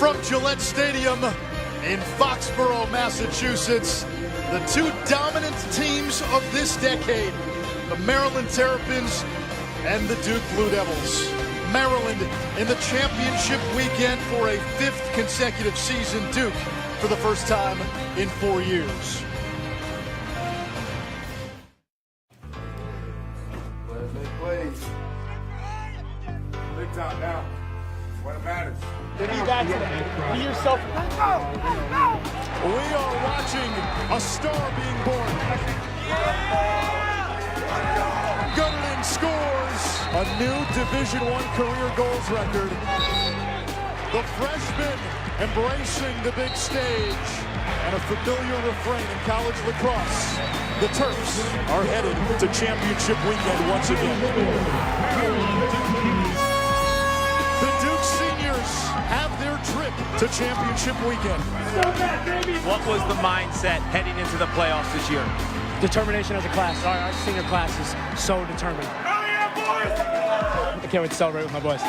From Gillette Stadium in Foxborough, Massachusetts, the two dominant teams of this decade, the Maryland Terrapins and the Duke Blue Devils. Maryland in the championship weekend for a 5th consecutive season. Duke for the first time in 4 years. Plays. Big time now. What it matters. Be back today. Be yourself. We are watching a star being born. Gunning scores a new Division I career goals record. The freshman embracing the big stage, and a familiar refrain in college lacrosse. The Terps are headed to championship weekend once again. The Duke seniors have their trip to championship weekend. What was the mindset heading into the playoffs this year? Determination as a class. Our senior class is so determined. I can't wait to celebrate with my boys.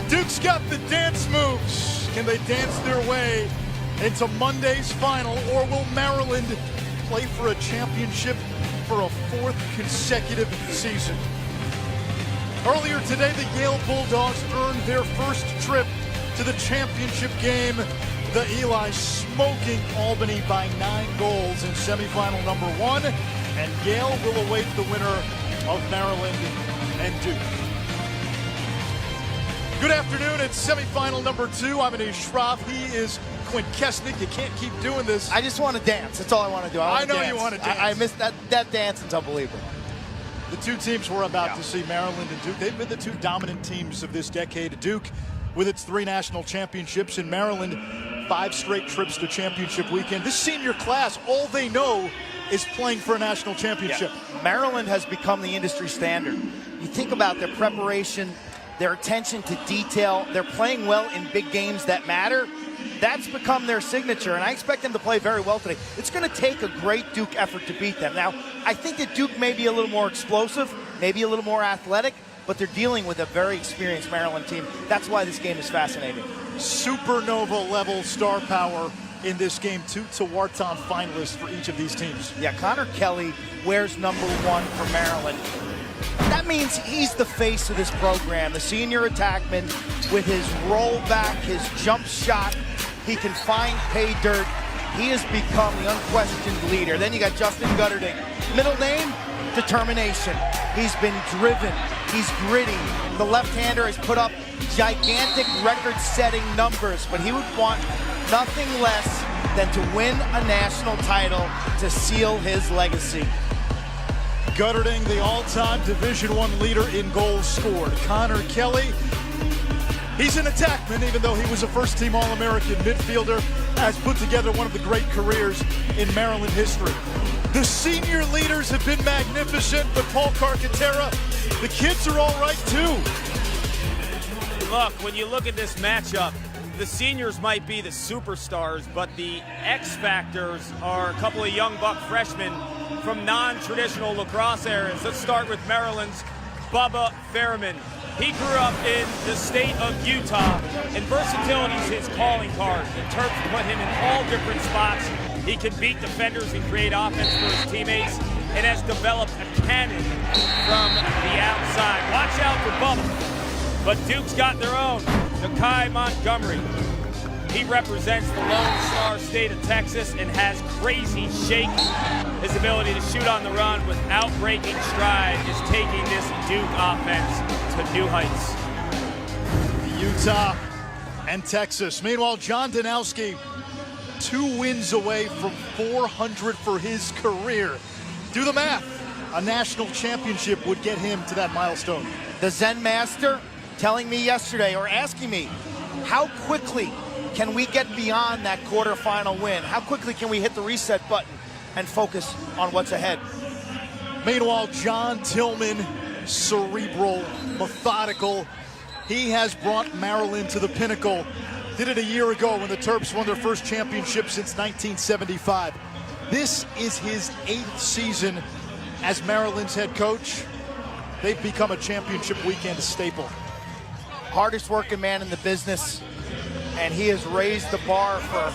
Duke's got the dance moves. Can they dance their way into Monday's final, or will Maryland play for a championship for a 4th consecutive season? Earlier today, the Yale Bulldogs earned their first trip to the championship game. The Eli smoking Albany by 9 goals in semifinal number 1, and Yale will await the winner of Maryland and Duke. Good afternoon, it's semifinal number 2. I'm Anish Shroff. He is Quint Kesnick. You can't keep doing this. I just want to dance. That's all I want to do. I know you want to dance. I missed that dance. It's unbelievable. The two teams we're about to see, Maryland and Duke, they've been the two dominant teams of this decade. Duke with its 3 national championships, and Maryland 5 straight trips to championship weekend. This senior class, all they know is playing for a national championship. Yeah. Maryland has become the industry standard. You think about their preparation, their attention to detail. They're playing well in big games that matter. That's become their signature, and I expect them to play very well today. It's going to take a great Duke effort to beat them. Now, I think that Duke may be a little more explosive, maybe a little more athletic, but they're dealing with a very experienced Maryland team. That's why this game is fascinating. Supernova-level star power in this game. 2 Tewaaraton finalists for each of these teams. Yeah, Connor Kelly wears number 1 for Maryland. That means he's the face of this program, the senior attackman with his rollback, his jump shot. He can find pay dirt. He has become the unquestioned leader. Then you got Justin Gutterding. Middle name, determination. He's been driven. He's gritty. The left-hander has put up gigantic record-setting numbers, but he would want nothing less than to win a national title to seal his legacy. Gutterding, the all-time Division I leader in goals scored. Connor Kelly, he's an attackman, even though he was a first-team All-American midfielder, has put together one of the great careers in Maryland history. The senior leaders have been magnificent, but Paul Carcaterra, the kids are all right too. Look, when you look at this matchup, the seniors might be the superstars, but the X factors are a couple of young buck freshmen from non-traditional lacrosse areas. Let's start with Maryland's Bubba Fairman. He grew up in the state of Utah, and versatility is his calling card. The Terps put him in all different spots. He can beat defenders and create offense for his teammates, and has developed a cannon from the outside. Watch out for Bubba. But Duke's got their own, Nakai Montgomery. He represents the Lone Star State of Texas and has crazy shake. His ability to shoot on the run without breaking stride is taking this Duke offense to new heights. Utah and Texas. Meanwhile, John Danowski, 2 wins away from 400 for his career. Do the math. A national championship would get him to that milestone. The Zen Master telling me yesterday, or asking me, how quickly can we get beyond that quarterfinal win? How quickly can we hit the reset button and focus on what's ahead? Meanwhile, John Tillman, cerebral, methodical. He has brought Maryland to the pinnacle Did it a year ago when the Terps won their first championship since 1975. This is his 8th season as Maryland's head coach. They've become a championship weekend staple. Hardest working man in the business, and he has raised the bar for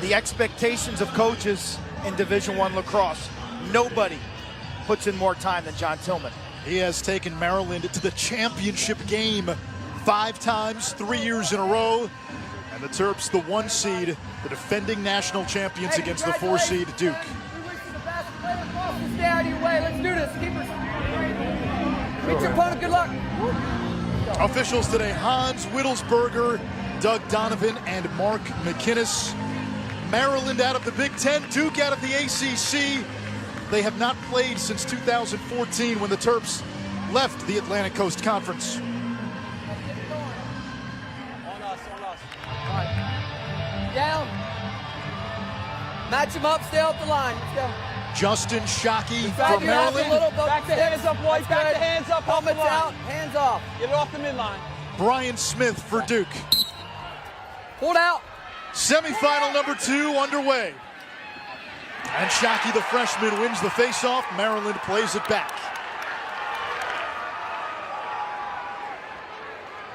the expectations of coaches in Division I lacrosse. Nobody puts in more time than John Tillman. He has taken Maryland to the championship game 5 times, 3 years in a row. And the Terps, the 1 seed, the defending national champions against the 4 seed Duke. We wish you the best. Play lacrosse and stay out of your way. Let's do this. Meet your opponent. Good luck. Officials today, Hans Wittelsberger, Doug Donovan, and Mark McInnes. Maryland out of the Big Ten, Duke out of the ACC. They have not played since 2014 when the Terps left the Atlantic Coast Conference. Down. Match him up. Stay off the line. Let's go. Justin Shockey Back from your hands a Maryland. little. Back the hands up, boys. Back the hands up. Helmets out. Hands off. Get it off the midline. Brian Smith for Duke. Hold out. Semifinal number 2 underway. And Shockey, the freshman, wins the faceoff. Maryland plays it back.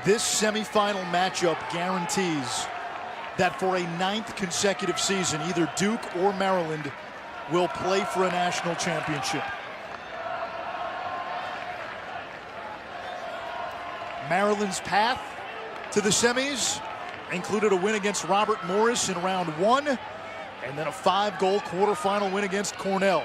This semifinal matchup guarantees that for a 9th consecutive season, either Duke or Maryland will play for a national championship. Maryland's path to the semis included a win against Robert Morris in round 1, and then a 5-goal quarterfinal win against Cornell.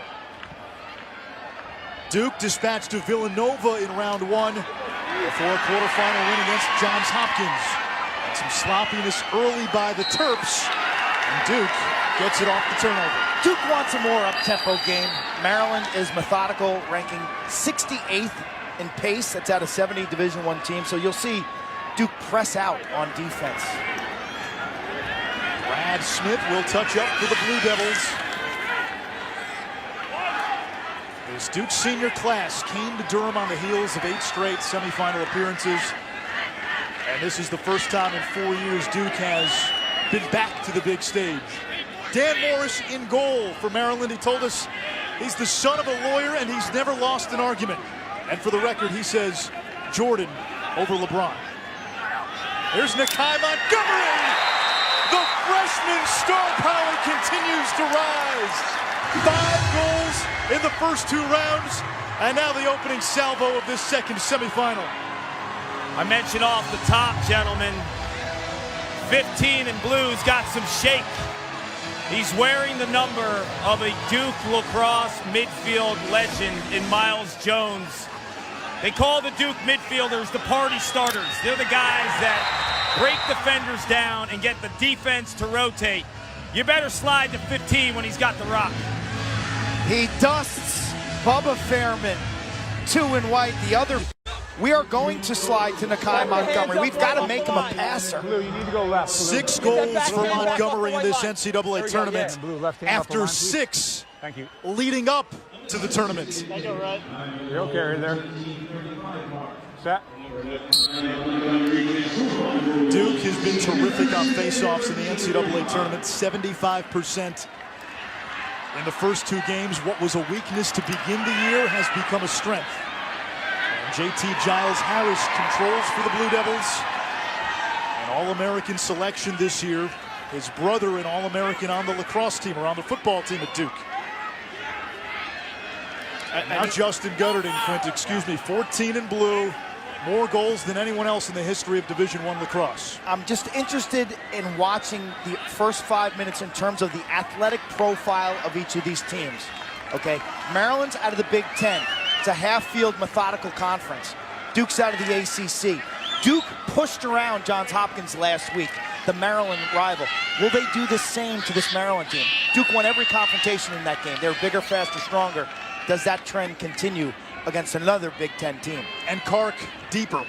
Duke dispatched to Villanova in round 1 before a quarterfinal win against Johns Hopkins. And some sloppiness early by the Terps, and Duke gets it off the turnover. Duke wants a more up-tempo game. Maryland is methodical, ranking 68th in pace. That's out of 70 Division I teams. So you'll see Duke press out on defense. Brad Smith will touch up for the Blue Devils. This Duke senior class came to Durham on the heels of 8 straight semifinal appearances. And this is the first time in 4 years Duke has been back to the big stage. Dan Morris in goal for Maryland. He told us he's the son of a lawyer and he's never lost an argument. And for the record, he says Jordan over LeBron. There's Nakai Montgomery. The freshman star power continues to rise. 5 goals in the first 2 rounds, and now the opening salvo of this second semifinal. I mentioned off the top, gentlemen, 15 in blue's got some shake. He's wearing the number of a Duke lacrosse midfield legend in Miles Jones. They call the Duke midfielders the party starters. They're the guys that break defenders down and get the defense to rotate. You better slide to 15 when he's got the rock. He dusts Bubba Fairman. 2 in white. The other. We are going to slide to Nakai Montgomery. We've got to make him a passer. Blue, you need to go left. 6 goals for Montgomery in this NCAA tournament after 6 Thank you. leading up to the tournament. You're okay right there. Set. Duke has been terrific on faceoffs in the NCAA tournament, 75%. In the first 2 games, what was a weakness to begin the year has become a strength. And JT Giles Harris controls for the Blue Devils. An All-American selection this year. His brother an All-American on the lacrosse team or on the football team at Duke. Now Justin Gutterton, Quint, 14 in blue. More goals than anyone else in the history of Division I lacrosse. I'm just interested in watching the first 5 minutes in terms of the athletic profile of each of these teams. Okay, Maryland's out of the Big Ten. It's a half-field methodical conference. Duke's out of the ACC. Duke pushed around Johns Hopkins last week, the Maryland rival. Will they do the same to this Maryland team? Duke won every confrontation in that game. They're bigger, faster, stronger. Does that trend continue against another Big Ten team? And Kark deeper.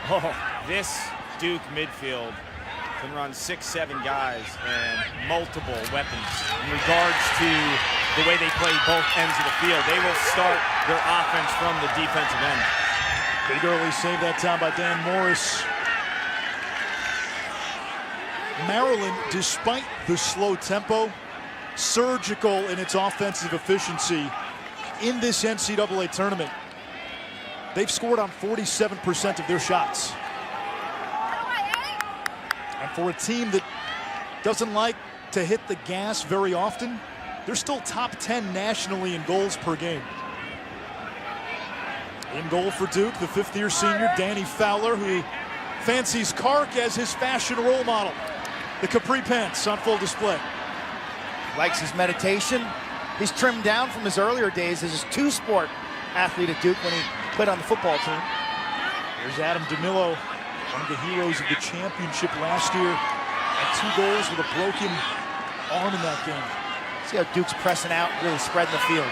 Oh, this Duke midfield can run 6-7 guys and multiple weapons in regards to the way they play both ends of the field. They will start their offense from the defensive end. Big early save that time by Dan Morris. Maryland, despite the slow tempo, surgical in its offensive efficiency in this NCAA tournament. They've scored on 47% of their shots. And for a team that doesn't like to hit the gas very often, they're still top 10 nationally in goals per game. In goal for Duke, the fifth-year senior, Danny Fowler, who fancies Kark as his fashion role model. The capri pants on full display. Likes his meditation. He's trimmed down from his earlier days as a two-sport athlete at Duke when he played on the football team. Here's Adam DeMillo, one of the heroes of the championship last year, and 2 goals with a broken arm in that game. See how Duke's pressing out, really spreading the field.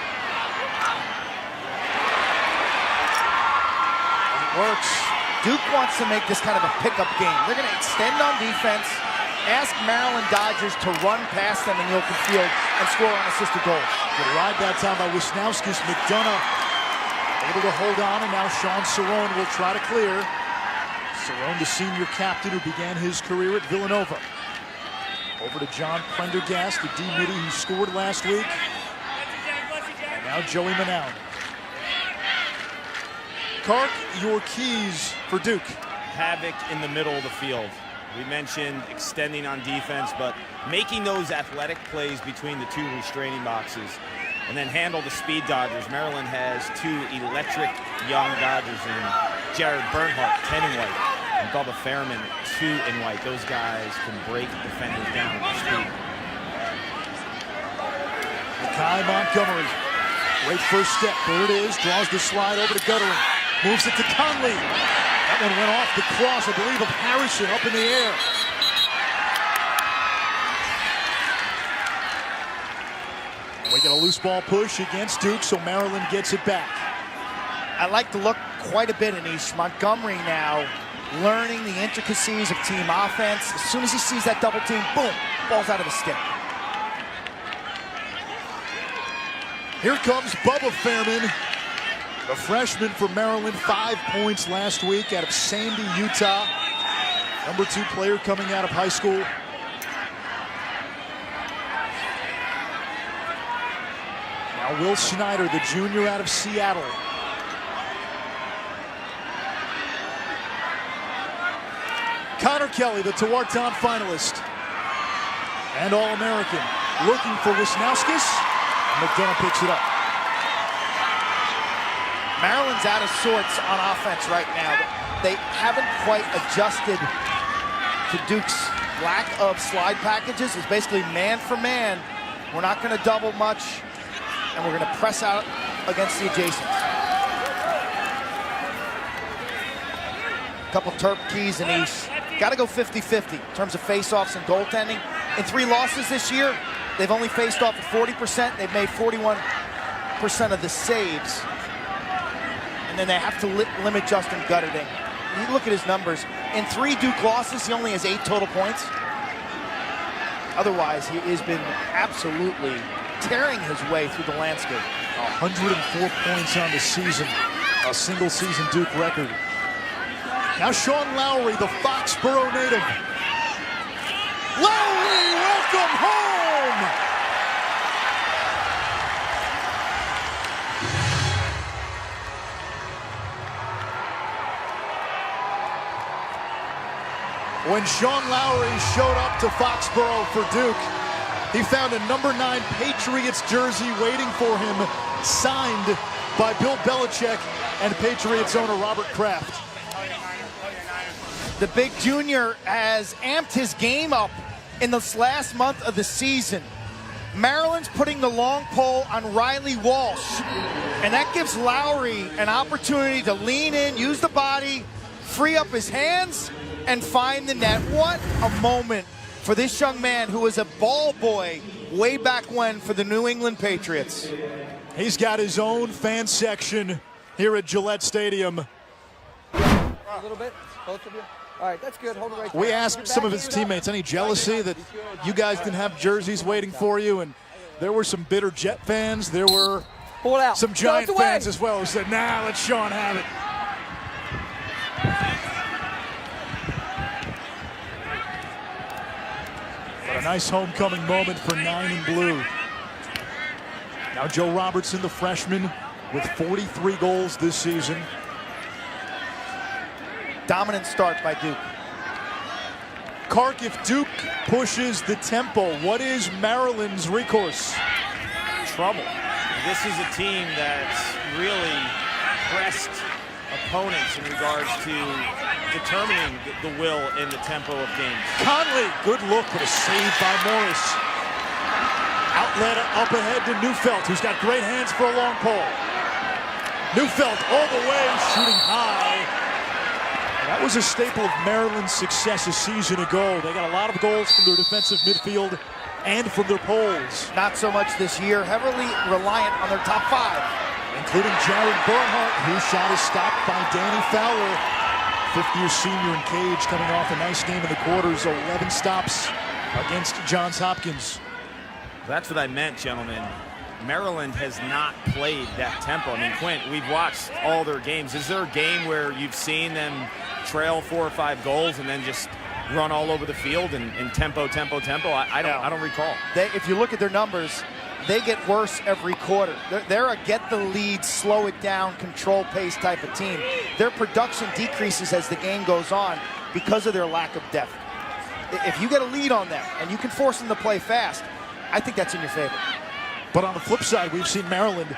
It works. Duke wants to make this kind of a pickup game. They're going to extend on defense, ask Maryland Dodgers to run past them in the open field and score on assisted goals. Good ride that time by Wisnowskis. McDonough able to hold on, and now Sean Cerrone will try to clear. Cerrone, the senior captain who began his career at Villanova. Over to John Prendergast, the D-midi who scored last week. And now Joey Manown. Kark, your keys for Duke. Havoc in the middle of the field. We mentioned extending on defense, but making those athletic plays between the 2 restraining boxes and then handle the speed Dodgers. Maryland has 2 electric young Dodgers in Jared Bernhardt, 10 in white, and Bubba Fairman, 2 in white. Those guys can break defenders down with speed. Kai Montgomery, great first step. There it is, draws the slide over to Guttering. Moves it to Conley. That one went off the cross, I believe, of Harrison up in the air. We get a loose ball push against Duke, so Maryland gets it back. I like the look quite a bit, Anish. Montgomery now learning the intricacies of team offense. As soon as he sees that double team, boom, ball's out of the stick. Here comes Bubba Fairman, the freshman from Maryland, 5 points last week out of Sandy, Utah. Number 2 player coming out of high school. Now Will Snyder, the junior out of Seattle. Connor Kelly, the Tewaaraton finalist and All-American, looking for Wisnowskis. McDonough picks it up. Maryland's out of sorts on offense right now. They haven't quite adjusted to Duke's lack of slide packages. It's basically man for man. We're not going to double much, and we're going to press out against the adjacents. Couple Terp keys in East. Got to go 50-50 in terms of face-offs and goaltending. In 3 losses this year, they've only faced off at 40%. They've made 41% of the saves. And then they have to limit Justin Gutterding. You look at his numbers. In 3 Duke losses, he only has 8 total points. Otherwise, he has been absolutely tearing his way through the landscape. 104 points on the season, a single-season Duke record. Now Sean Lowry, the Foxborough native. Lowry, welcome home! When Sean Lowry showed up to Foxborough for Duke, he found a number 9 Patriots jersey waiting for him, signed by Bill Belichick and Patriots owner Robert Kraft. The big junior has amped his game up in this last month of the season. Maryland's putting the long pole on Riley Walsh, and that gives Lowry an opportunity to lean in, use the body, free up his hands, and find the net. What a moment for this young man who was a ball boy way back when for the New England Patriots. He's got his own fan section here at Gillette Stadium. A little bit, both of you. All right, that's good. Hold it right there. We asked some of his teammates, any jealousy that you guys didn't have jerseys waiting for you? And there were some bitter Jet fans. There were some Giant fans as well who said, nah, let Sean have it. nice homecoming moment for 9 in blue. Now Joe Robertson, the freshman, with 43 goals this season. Dominant start by Duke. Kark, if Duke pushes the tempo, what is Maryland's recourse? Trouble. This is a team that's really pressed opponents in regards to determining the will and the tempo of games. Conley, good look, but a save by Morris. Outlet up ahead to Neufeld, who's got great hands for a long pole. Neufeld all the way, shooting high. That was a staple of Maryland's success a season ago. They got a lot of goals from their defensive midfield and from their poles. Not so much this year, heavily reliant on their top 5. Including Jared Bernhardt, whose shot is stopped by Danny Fowler. Fifth-year senior in Cage coming off a nice game in the quarters, 11 stops against Johns Hopkins. That's what I meant, gentlemen. Maryland has not played that tempo. I mean, Quint, we've watched all their games. Is there a game where you've seen them trail 4 or 5 goals and then just run all over the field and tempo? I don't recall. If you look at their numbers, they get worse every quarter. They're a get the lead, slow it down, control pace type of team. Their production decreases as the game goes on because of their lack of depth. If you get a lead on them and you can force them to play fast, I think that's in your favor. But on the flip side, we've seen Maryland,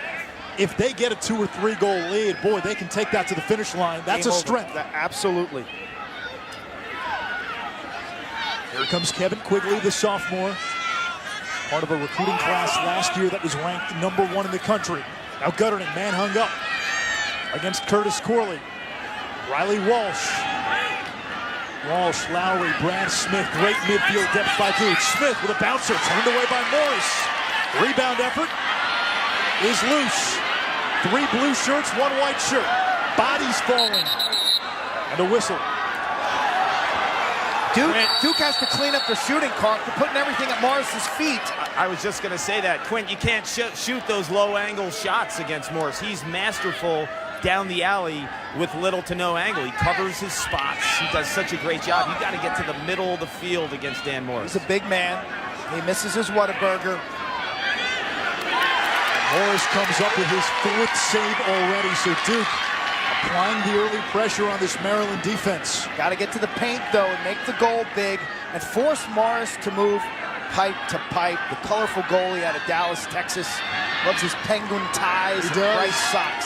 if they get a 2 or 3 goal lead, boy, they can take that to the finish line. That's a strength. Absolutely. Here comes Kevin Quigley, the sophomore. Part of a recruiting class last year that was ranked #1 in the country. Now Gutterman, man hung up against Curtis Corley. Riley Walsh. Walsh, Lowry, Brad Smith. Great midfield depth by Duke. Smith with a bouncer, turned away by Morris. Rebound effort is loose. 3 blue shirts, 1 white shirt. Bodies falling. And a whistle. Duke has to clean up their shooting, Kark. They're putting everything at Morris's feet. I was just going to say that. Quint, you can't shoot those low-angle shots against Morris. He's masterful down the alley with little to no angle. He covers his spots. He does such a great job. You got to get to the middle of the field against Dan Morris. He's a big man. He misses his Whataburger. Morris comes up with his 4th save already, so Duke applying the early pressure on this Maryland defense. Got to get to the paint, though, and make the goal big and force Morris to move pipe to pipe. The colorful goalie out of Dallas, Texas. Loves his penguin ties and bright socks.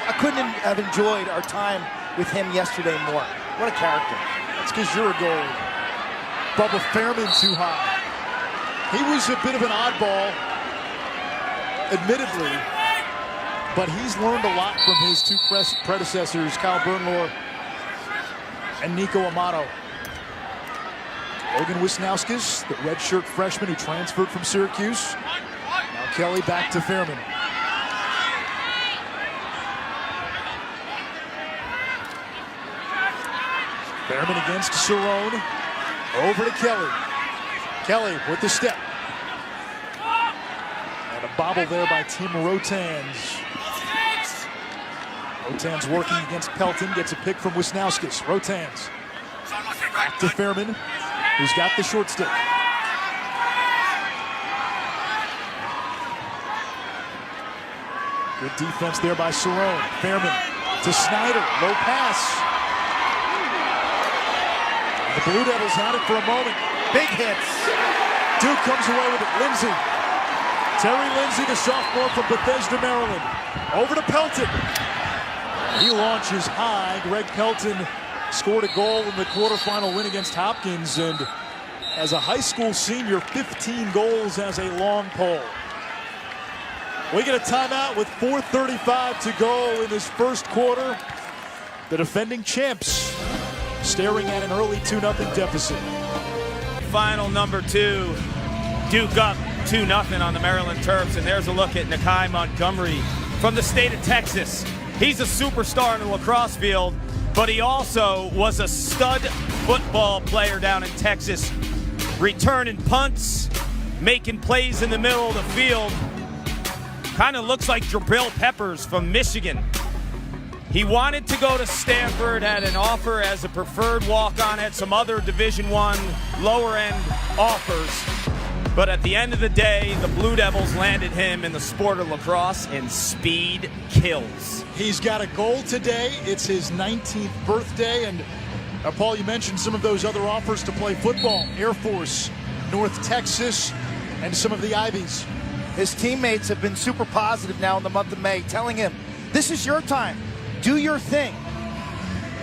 I couldn't have enjoyed our time with him yesterday more. What a character. That's because you're a goalie. Bubba Fairman too high. He was a bit of an oddball, admittedly, but he's learned a lot from his 2 predecessors, Kyle Bernlohr and Nico Amato. Logan Wisnauskas, the redshirt freshman who transferred from Syracuse. Now Kelly back to Fairman. Fairman against Cerrone. Over to Kelly. Kelly with the step. And a bobble there by Tim Rotans. Rotans working against Pelton. Gets a pick from Wisnauskas. Rotans. Back to Fairman, who's got the short stick. Good defense there by Cerrone. Fairman to Snyder. Low pass. The Blue Devils had it for a moment. Big hits. Duke comes away with it. Lindsay. Terry Lindsay, the sophomore from Bethesda, Maryland. Over to Pelton. He launches high. Greg Pelton scored a goal in the quarterfinal win against Hopkins. And as a high school senior, 15 goals as a long pole. We get a timeout with 4:35 to go in this first quarter. The defending champs staring at an early 2-0 deficit. Final number 2, Duke up 2-0 on the Maryland Terps, and there's a look at Nakai Montgomery from the state of Texas. He's a superstar in the lacrosse field, but he also was a stud football player down in Texas, returning punts, making plays in the middle of the field. Kind of looks like Jabril Peppers from Michigan. He wanted to go to Stanford, had an offer as a preferred walk-on, had some other Division I lower-end offers. But at the end of the day, the Blue Devils landed him in the sport of lacrosse, and speed kills. He's got a goal today. It's his 19th birthday. And Paul, you mentioned some of those other offers to play football. Air Force, North Texas, and some of the Ivies. His teammates have been super positive now in the month of May, telling him, this is your time. Do your thing.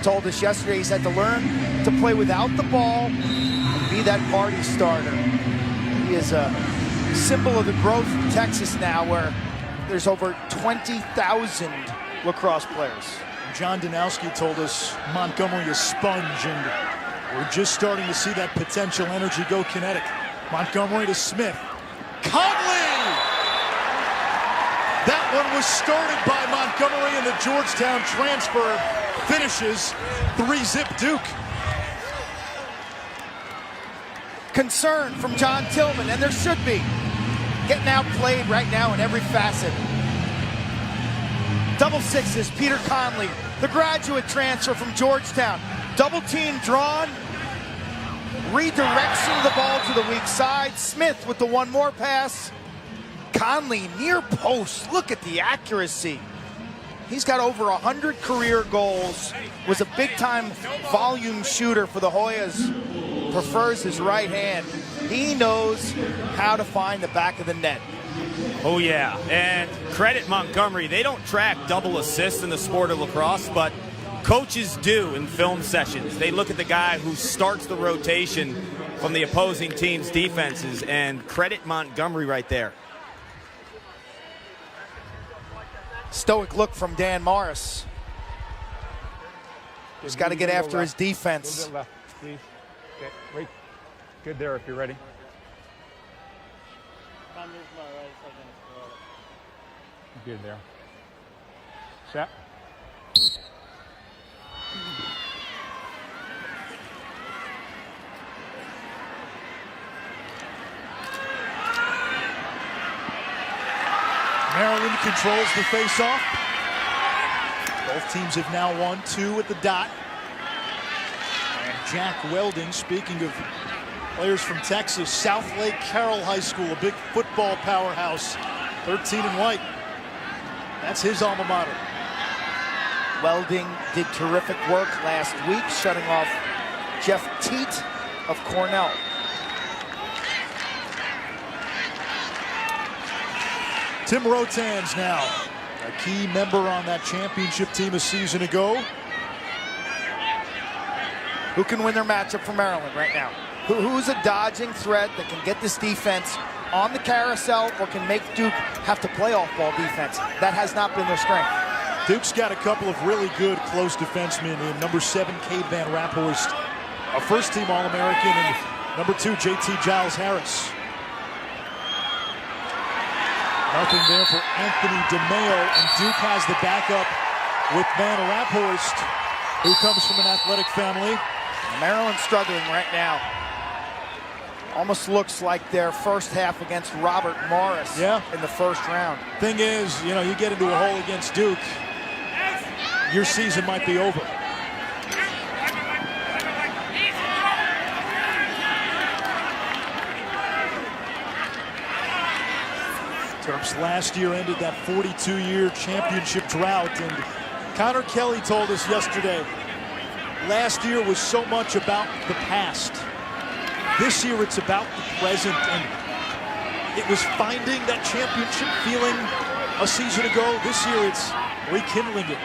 Told us yesterday he's had to learn to play without the ball and be that party starter. He is a symbol of the growth of Texas now, where there's over 20,000 lacrosse players. John Danowski told us Montgomery is sponge, and we're just starting to see that potential energy go kinetic. Montgomery to Smith. Conley! That one was started by Montgomery, and the Georgetown transfer finishes 3-zip Duke. Concern from John Tillman, and there should be. Getting outplayed right now in every facet. Double sixes, Peter Conley, the graduate transfer from Georgetown. Double team drawn. Redirection of the ball to the weak side. Smith with the one more pass. Conley near post. Look at the accuracy. He's got over 100 career goals. Was a big-time volume shooter for the Hoyas. Prefers his right hand. He knows how to find the back of the net. Oh, yeah. And credit Montgomery. They don't track double assists in the sport of lacrosse, but coaches do in film sessions. They look at the guy who starts the rotation from the opposing team's defenses, and credit Montgomery right there. Stoic look from Dan Morris. Just got to get after his defense. A little bit left, please. Okay, wait. Good there if you're ready. Good there. Set. Maryland controls the face-off. Both teams have now won 2 at the dot. And Jack Welding, speaking of players from Texas, South Lake Carroll High School, a big football powerhouse, 13 and white. That's his alma mater. Welding did terrific work last week, shutting off Jeff Teat of Cornell. Tim Rotans now, a key member on that championship team a season ago. Who can win their matchup for Maryland right now? Who's a dodging threat that can get this defense on the carousel or can make Duke have to play off-ball defense? That has not been their strength. Duke's got a couple of really good close defensemen in number 7, Cade Van Raphorst, a first-team All-American, and number 2, JT Giles Harris. Nothing there for Anthony DeMeo, and Duke has the backup with Van Raphorst, who comes from an athletic family. Maryland struggling right now. Almost looks like their first half against Robert Morris in the first round. Thing is, you know, you get into a hole against Duke, your season might be over. Terps last year ended that 42-year championship drought, and Connor Kelly told us yesterday, last year was so much about the past. This year it's about the present, and it was finding that championship feeling a season ago. This year it's rekindling it.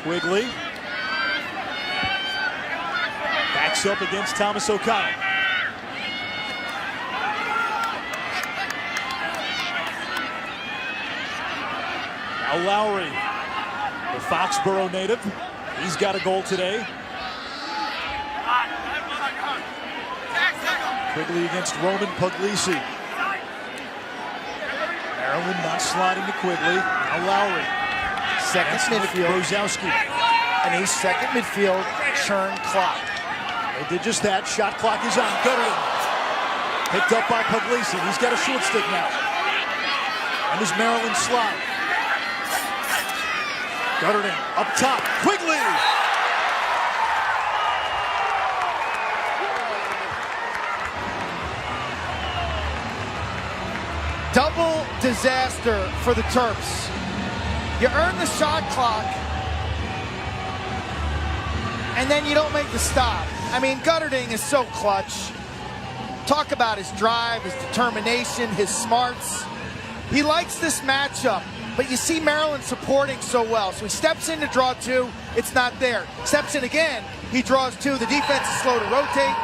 Quigley backs up against Thomas O'Connell. Now Lowry, the Foxborough native. He's got a goal today. Quigley against Roman Puglisi. Maryland not sliding to Quigley. Now Lowry. Second midfield. Brozowski. And a second midfield churn clock. They did just that. Shot clock is on. Gutted it. Picked up by Puglisi. He's got a short stick now. And his Maryland slide. Gutterding up top. Quigley! Double disaster for the Terps. You earn the shot clock, and then you don't make the stop. I mean, Gutterding is so clutch. Talk about his drive, his determination, his smarts. He likes this matchup, but you see Maryland supporting so well. So he steps in to draw two, it's not there. Steps in again, he draws two. The defense is slow to rotate.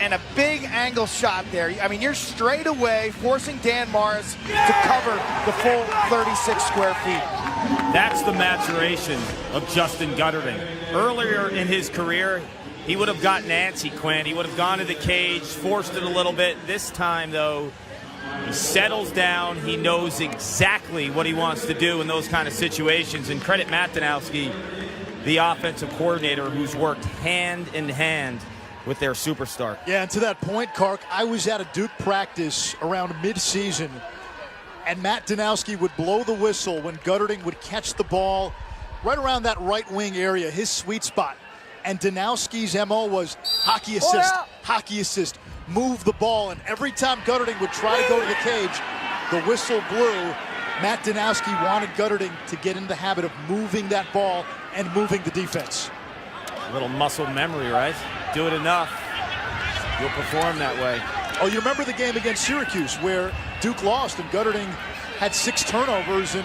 And a big angle shot there. I mean, you're straight away forcing Dan Morris to cover the full 36 square feet. That's the maturation of Justin Gutterding. Earlier in his career, he would have gotten antsy, Quinn. He would have gone to the cage, forced it a little bit. This time, though, he settles down. He knows exactly what he wants to do in those kind of situations. And credit Matt Danowski, the offensive coordinator, who's worked hand in hand with their superstar. Yeah, and to that point, Kark, I was at a Duke practice around mid-season, and Matt Danowski would blow the whistle when Gutterding would catch the ball right around that right wing area, his sweet spot. And Danowski's MO was hockey assist, move the ball. And every time Gutterding would try to go to the cage, the whistle blew. Matt Danowski wanted Gutterding to get in the habit of moving that ball and moving the defense. A little muscle memory, right? Do it enough, you'll perform that way. Oh, you remember the game against Syracuse where Duke lost and Gutterding had 6 turnovers, and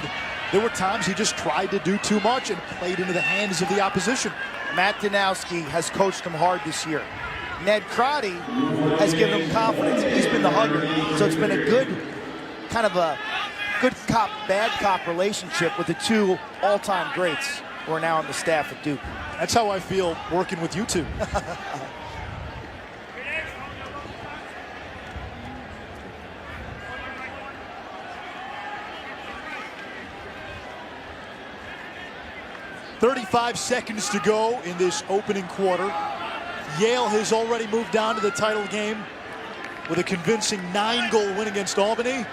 there were times he just tried to do too much and played into the hands of the opposition. Matt Danowski has coached him hard this year. Ned Crotty has given him confidence. He's been the hugger. So it's been a good, kind of a good cop, bad cop relationship with the two all-time greats who are now on the staff at Duke. That's how I feel working with you two. "35 seconds to go in this opening quarter. Yale has already moved on to the title game with a convincing 9-goal win against Albany.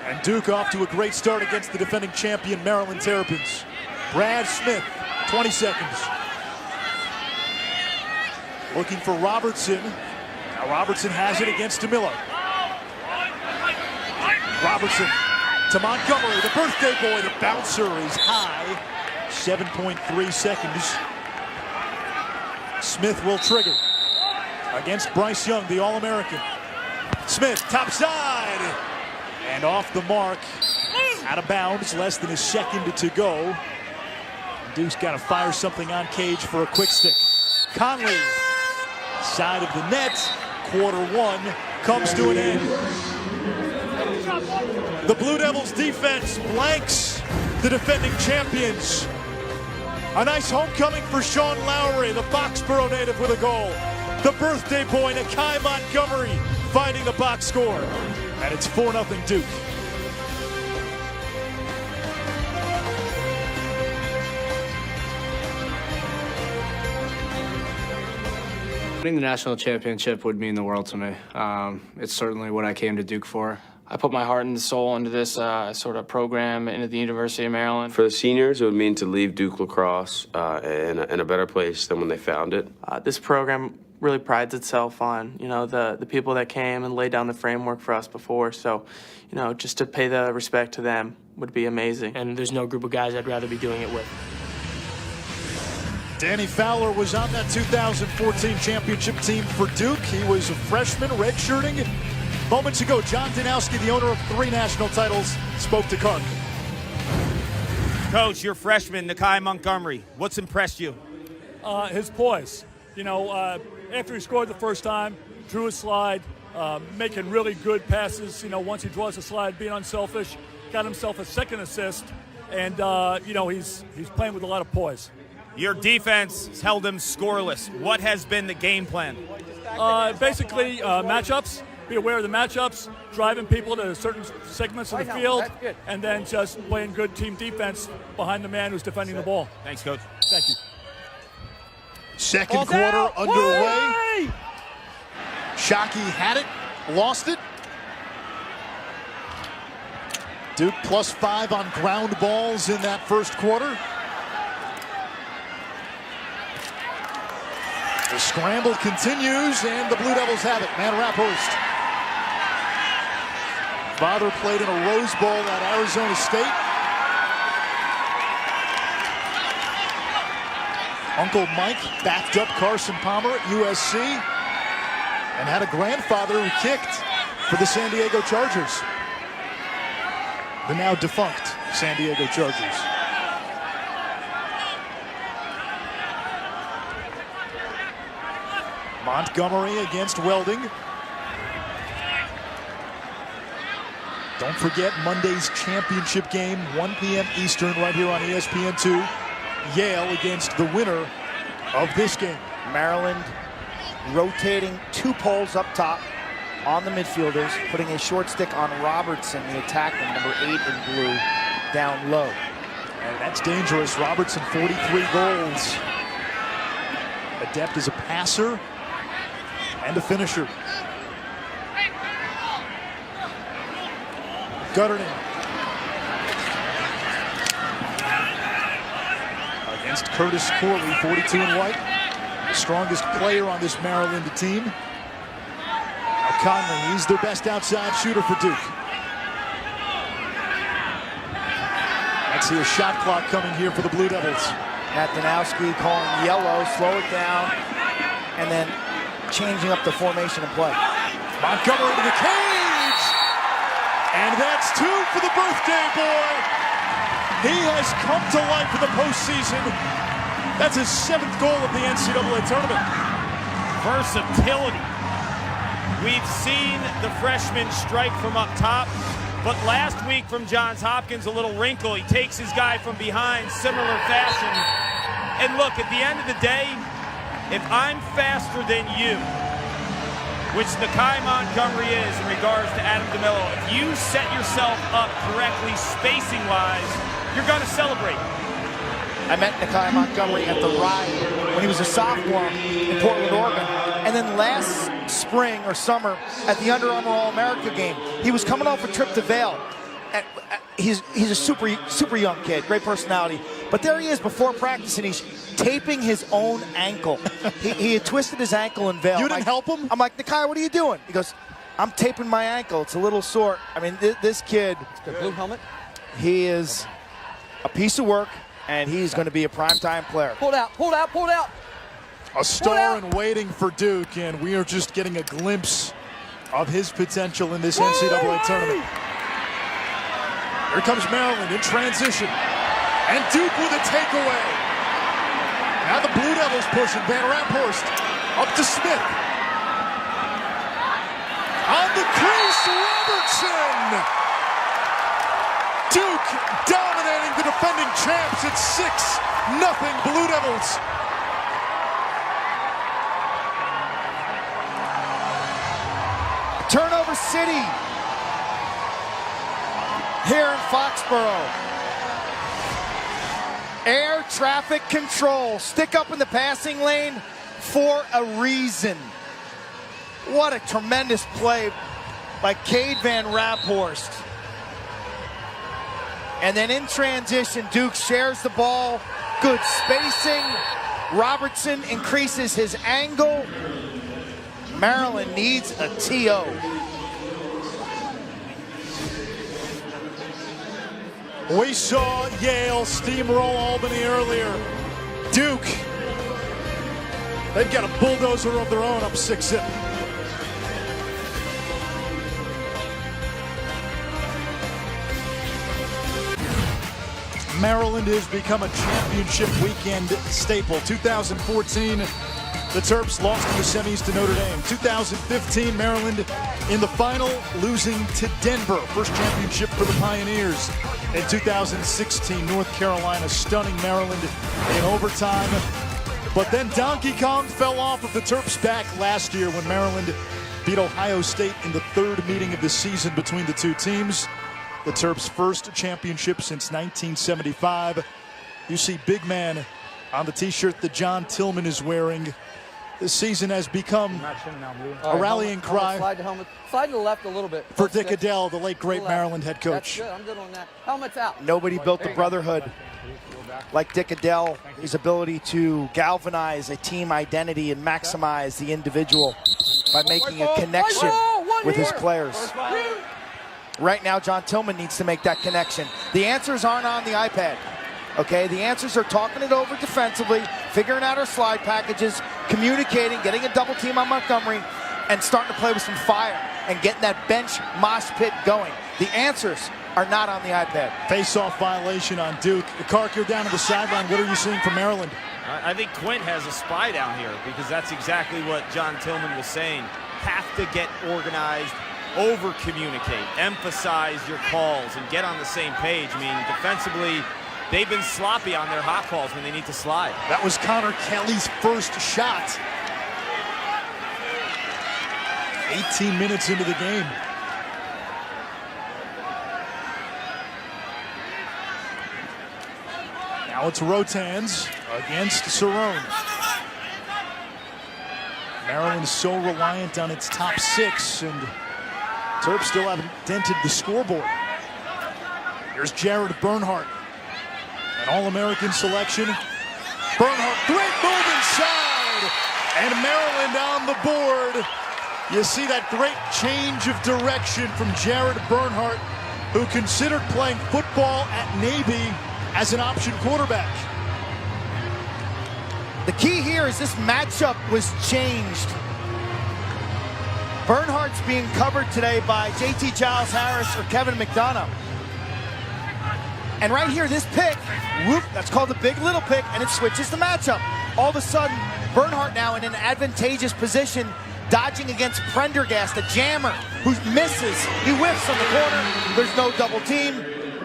And Duke off to a great start against the defending champion Maryland Terrapins. Brad Smith, 20 seconds. Looking for Robertson. Now Robertson has it against DeMillo. Robertson to Montgomery, the birthday boy. The bouncer is high. 7.3 seconds. Smith will trigger against Bryce Young, the All-American. Smith, top side. And off the mark. Out of bounds, less than a second to go. Duke's got to fire something on Cage for a quick stick. Conley, side of the net. Quarter one comes to an end. The Blue Devils defense blanks the defending champions. A nice homecoming for Sean Lowry, the Foxborough native, with a goal. The birthday boy, Nakai Montgomery, finding the box score. And it's 4-0 Duke. Winning the national championship would mean the world to me. It's certainly what I came to Duke for. I put my heart and soul into this sort of program, into the University of Maryland. For the seniors, it would mean to leave Duke Lacrosse in a better place than when they found it. This program really prides itself on, the people that came and laid down the framework for us before. So, just to pay the respect to them would be amazing. And there's no group of guys I'd rather be doing it with. Danny Fowler was on that 2014 championship team for Duke. He was a freshman, redshirting. Moments ago, John Danowski, the owner of 3 national titles, spoke to Kark. Coach, your freshman, Nakai Montgomery, what's impressed you? His poise. After he scored the first time, drew a slide, making really good passes. Once he draws a slide, being unselfish, got himself a second assist, and he's playing with a lot of poise. Your defense has held him scoreless. What has been the game plan? Basically, matchups. Be aware of the matchups, driving people to certain segments of the field, and then just playing good team defense behind the man who's defending the ball. Thanks, Coach. Thank you. Second quarter underway. Shockey had it, lost it. Duke +5 on ground balls in that first quarter. The scramble continues, and the Blue Devils have it. Van Raphorst. Father played in a Rose Bowl at Arizona State. Uncle Mike backed up Carson Palmer at USC and had a grandfather who kicked for the San Diego Chargers. The now defunct San Diego Chargers. Montgomery against Welding. Don't forget Monday's championship game, 1 p.m. Eastern, right here on ESPN2. Yale against the winner of this game. Maryland rotating 2 poles up top on the midfielders, putting a short stick on Robertson, the attackman, number 8 in blue, down low. And that's dangerous. Robertson, 43 goals. Adept as a passer and a finisher. Gutterman against Curtis Corley, 42 in white, the strongest player on this Maryland team. Now Conley, he's their best outside shooter for Duke. Let's see a shot clock coming here for the Blue Devils. Matanowski calling yellow, slow it down, and then changing up the formation and play. Montgomery to the cage! And that's 2 for the birthday boy. He has come to life in the postseason. That's his 7th goal of the NCAA tournament. Versatility. We've seen the freshman strike from up top, but last week from Johns Hopkins, a little wrinkle. He takes his guy from behind, similar fashion. And look, at the end of the day, if I'm faster than you, which Nakai Montgomery is in regards to Adam DeMello, if you set yourself up correctly spacing-wise, you're going to celebrate. I met Nakai Montgomery at the Ride when he was a sophomore in Portland, Oregon. And then last spring or summer at the Under Armour All-America game, he was coming off a trip to Vail. He's a super young kid, great personality. But there he is before practice, and he's taping his own ankle. he had twisted his ankle in Vail. You didn't help him? I'm like, Nakai, what are you doing? He goes, I'm taping my ankle. It's a little sore. I mean, this kid, the blue helmet. He is a piece of work, and he's going to be a primetime player. Pulled out, pulled out, pulled out. A star in waiting for Duke, and we are just getting a glimpse of his potential in this NCAA tournament. Here comes Maryland in transition, and Duke with a takeaway. Now the Blue Devils pushing. Van Raphorst up to Smith. On the crease, Robertson! Duke dominating the defending champs at 6-0 Blue Devils. Turnover City here in Foxborough. Air traffic control. Stick up in the passing lane for a reason. What a tremendous play by Cade Van Raphorst. And then in transition, Duke shares the ball. Good spacing. Robertson increases his angle. Maryland needs a TO. We saw Yale steamroll Albany earlier. Duke, they've got a bulldozer of their own up 6-0. Maryland has become a championship weekend staple. 2014, the Terps lost in the semis to Notre Dame. 2015, Maryland in the final, losing to Denver. First championship for the Pioneers. In 2016, North Carolina stunning Maryland in overtime. But then Donkey Kong fell off of the Terps' back last year when Maryland beat Ohio State in the 3rd meeting of the season between the two teams. The Terps' first championship since 1975. You see big man on the t-shirt that John Tillman is wearing. this season has become a rallying cry Slide to the left a little bit. for Dick Adele, the late great Maryland head That's coach. good. I'm good on that. Helmet's out. Nobody built the brotherhood like Dick Adele. His ability to galvanize a team identity and maximize the individual by making a connection with his players. Right now, John Tillman needs to make that connection. The answers aren't on the iPad. Okay, the answers are talking it over defensively, figuring out our slide packages, communicating, getting a double team on Montgomery, and starting to play with some fire and getting that bench mosh pit going. The answers are not on the iPad. Face-off violation on Duke. Kark, you're down to the sideline. What are you seeing from Maryland? I think Quint has a spy down here because that's exactly what John Tillman was saying. Have to get organized, over-communicate, emphasize your calls, and get on the same page. I mean, defensively, they've been sloppy on their hot calls when they need to slide. That was Connor Kelly's first shot. 18 minutes into the game. Now it's Rotans against Cerrone. Maryland's so reliant on its top six, and Terps still haven't dented the scoreboard. Here's Jared Bernhardt, an All-American selection. Bernhardt, great move inside, and Maryland on the board. You see that great change of direction from Jared Bernhardt, who considered playing football at Navy as an option quarterback. The key here is this matchup was changed. Bernhardt's being covered today by JT Giles Harris or Kevin McDonough. And right here, this pick, whoop, that's called the big little pick, and it switches the matchup. All of a sudden, Bernhardt now in an advantageous position, dodging against Prendergast, a jammer who misses. He whiffs on the corner. There's no double team.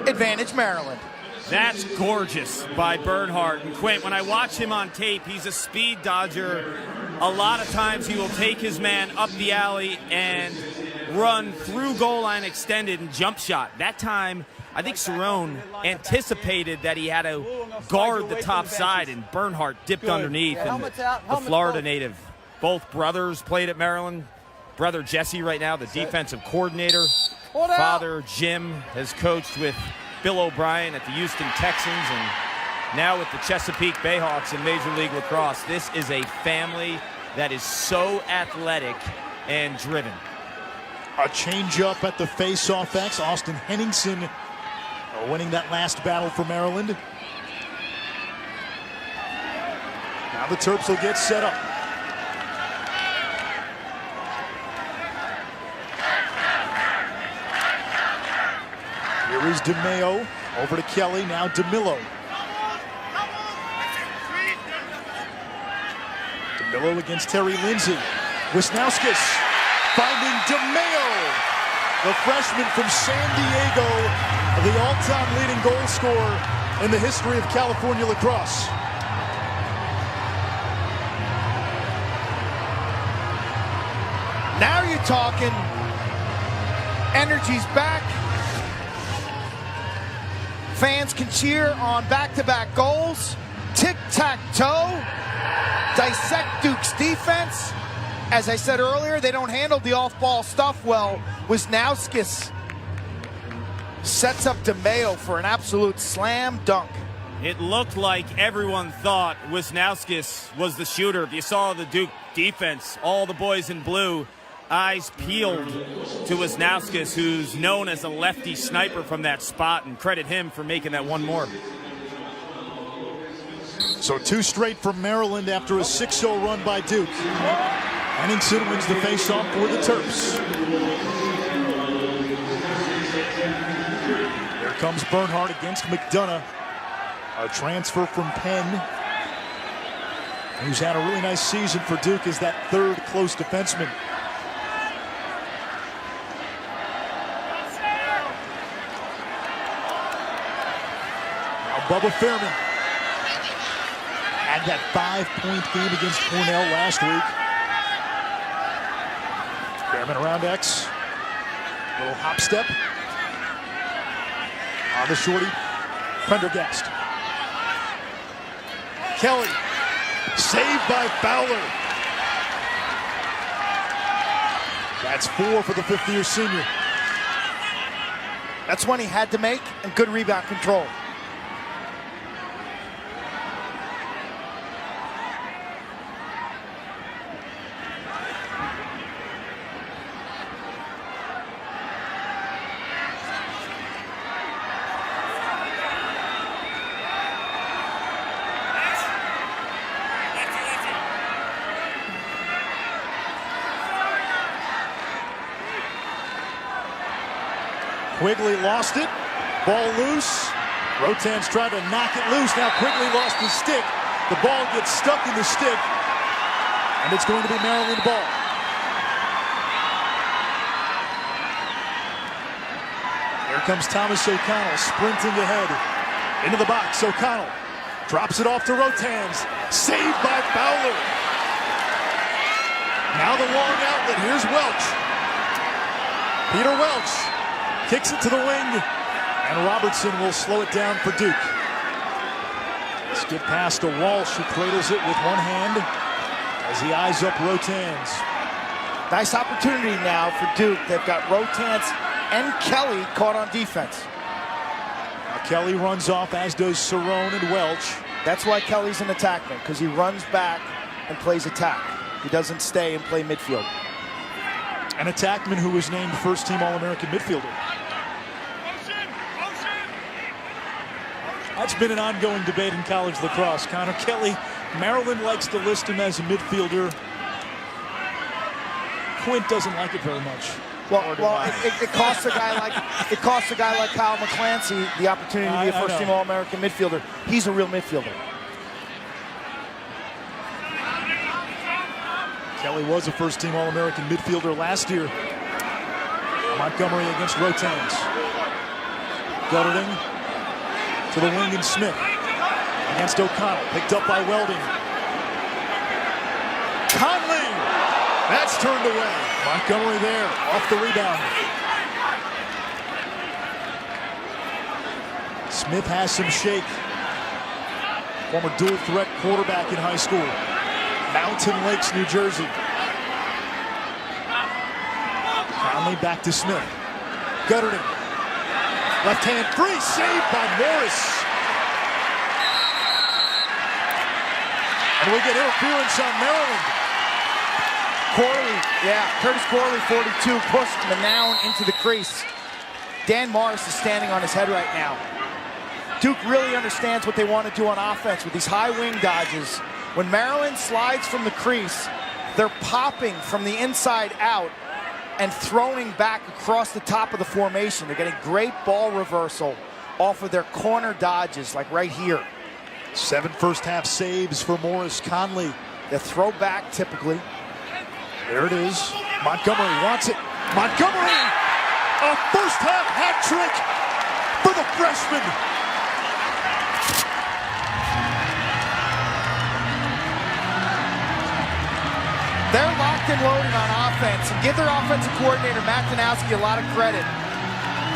Advantage Maryland. That's gorgeous by Bernhardt. And Quint, when I watch him on tape, he's a speed dodger. A lot of times he will take his man up the alley and run through goal line extended and jump shot. That time, I think Cerrone anticipated that he had to guard the top side, and Bernhardt dipped underneath. And the Florida native, both brothers played at Maryland. Brother Jesse right now, the defensive coordinator. Father Jim has coached with Bill O'Brien at the Houston Texans and now with the Chesapeake Bayhawks in Major League Lacrosse. This is a family that is so athletic and driven. A change-up at the face-off X. Austin Henningsen winning that last battle for Maryland. Now the Terps will get set up. Here is DeMeo over to Kelly, now DeMillo. DeMillo against Terry Lindsay. Wisnauskas finding DeMeo, the freshman from San Diego, the all-time leading goal scorer in the history of California lacrosse. Now you're talking. Energy's back. Fans can cheer on back-to-back goals. Tic-tac-toe. Dissect Duke's defense. As I said earlier, they don't handle the off-ball stuff well. Wisnauskas sets up DeMeo for an absolute slam dunk. It looked like everyone thought Wisnauskas was the shooter. If you saw the Duke defense, all the boys in blue, eyes peeled to Wisnauskas, who's known as a lefty sniper from that spot, and credit him for making that one more. So two straight from Maryland after a 6-0 run by Duke. Henningsen wins the faceoff for the Terps. Here comes Bernhardt against McDonough. A transfer from Penn, who's had a really nice season for Duke as that third close defenseman. Now Bubba Fairman had that 5-point game against Cornell last week. Fairman around X. Little hop step. On the shorty, Prendergast. Kelly, saved by Fowler. That's 4 for the fifth-year senior. That's one he had to make, and good rebound control. Quigley lost it. Ball loose. Rotan's tried to knock it loose. Now Quigley lost his stick. The ball gets stuck in the stick. And it's going to be Maryland ball. Here comes Thomas O'Connell sprinting ahead. Into the box. O'Connell drops it off to Rotan's. Saved by Fowler. Now the long outlet. Here's Welch. Peter Welch kicks it to the wing, and Robertson will slow it down for Duke. Skip pass to Walsh, who cradles it with one hand as he eyes up Rotan's. Nice opportunity now for Duke. They've got Rotan's and Kelly caught on defense. Now Kelly runs off, as does Cerrone and Welch. That's why Kelly's an attackman, because he runs back and plays attack. He doesn't stay and play midfield. An attackman who was named first-team All-American midfielder. That's been an ongoing debate in college lacrosse. Connor Kelly, Maryland likes to list him as a midfielder. Quint doesn't like it very much. Well, it costs a guy like Kyle McClancy the opportunity to be a first-team All-American midfielder. He's a real midfielder. Kelly was a first-team All-American midfielder last year. Montgomery against Rotan's. Gutterding to the wing, and Smith against O'Connell. Picked up by Welding. Conley! That's turned away. Montgomery there, off the rebound. Smith has some shake. Former dual threat quarterback in high school. Mountain Lakes, New Jersey. Conley back to Smith. Gutterding. Left hand free, saved by Morris. And we get interference on Maryland. Curtis Corley, 42, pushed Manown into the crease. Dan Morris is standing on his head right now. Duke really understands what they want to do on offense with these high wing dodges. When Maryland slides from the crease, they're popping from the inside out and throwing back across the top of the formation. They're getting great ball reversal off of their corner dodges, like right here. 7 first-half saves for Morris Conley. The throwback typically. There it is. Montgomery wants it. Montgomery! A first-half hat trick for the freshman. They're locked and loaded on offense, and give their offensive coordinator, Matt Danowski, a lot of credit.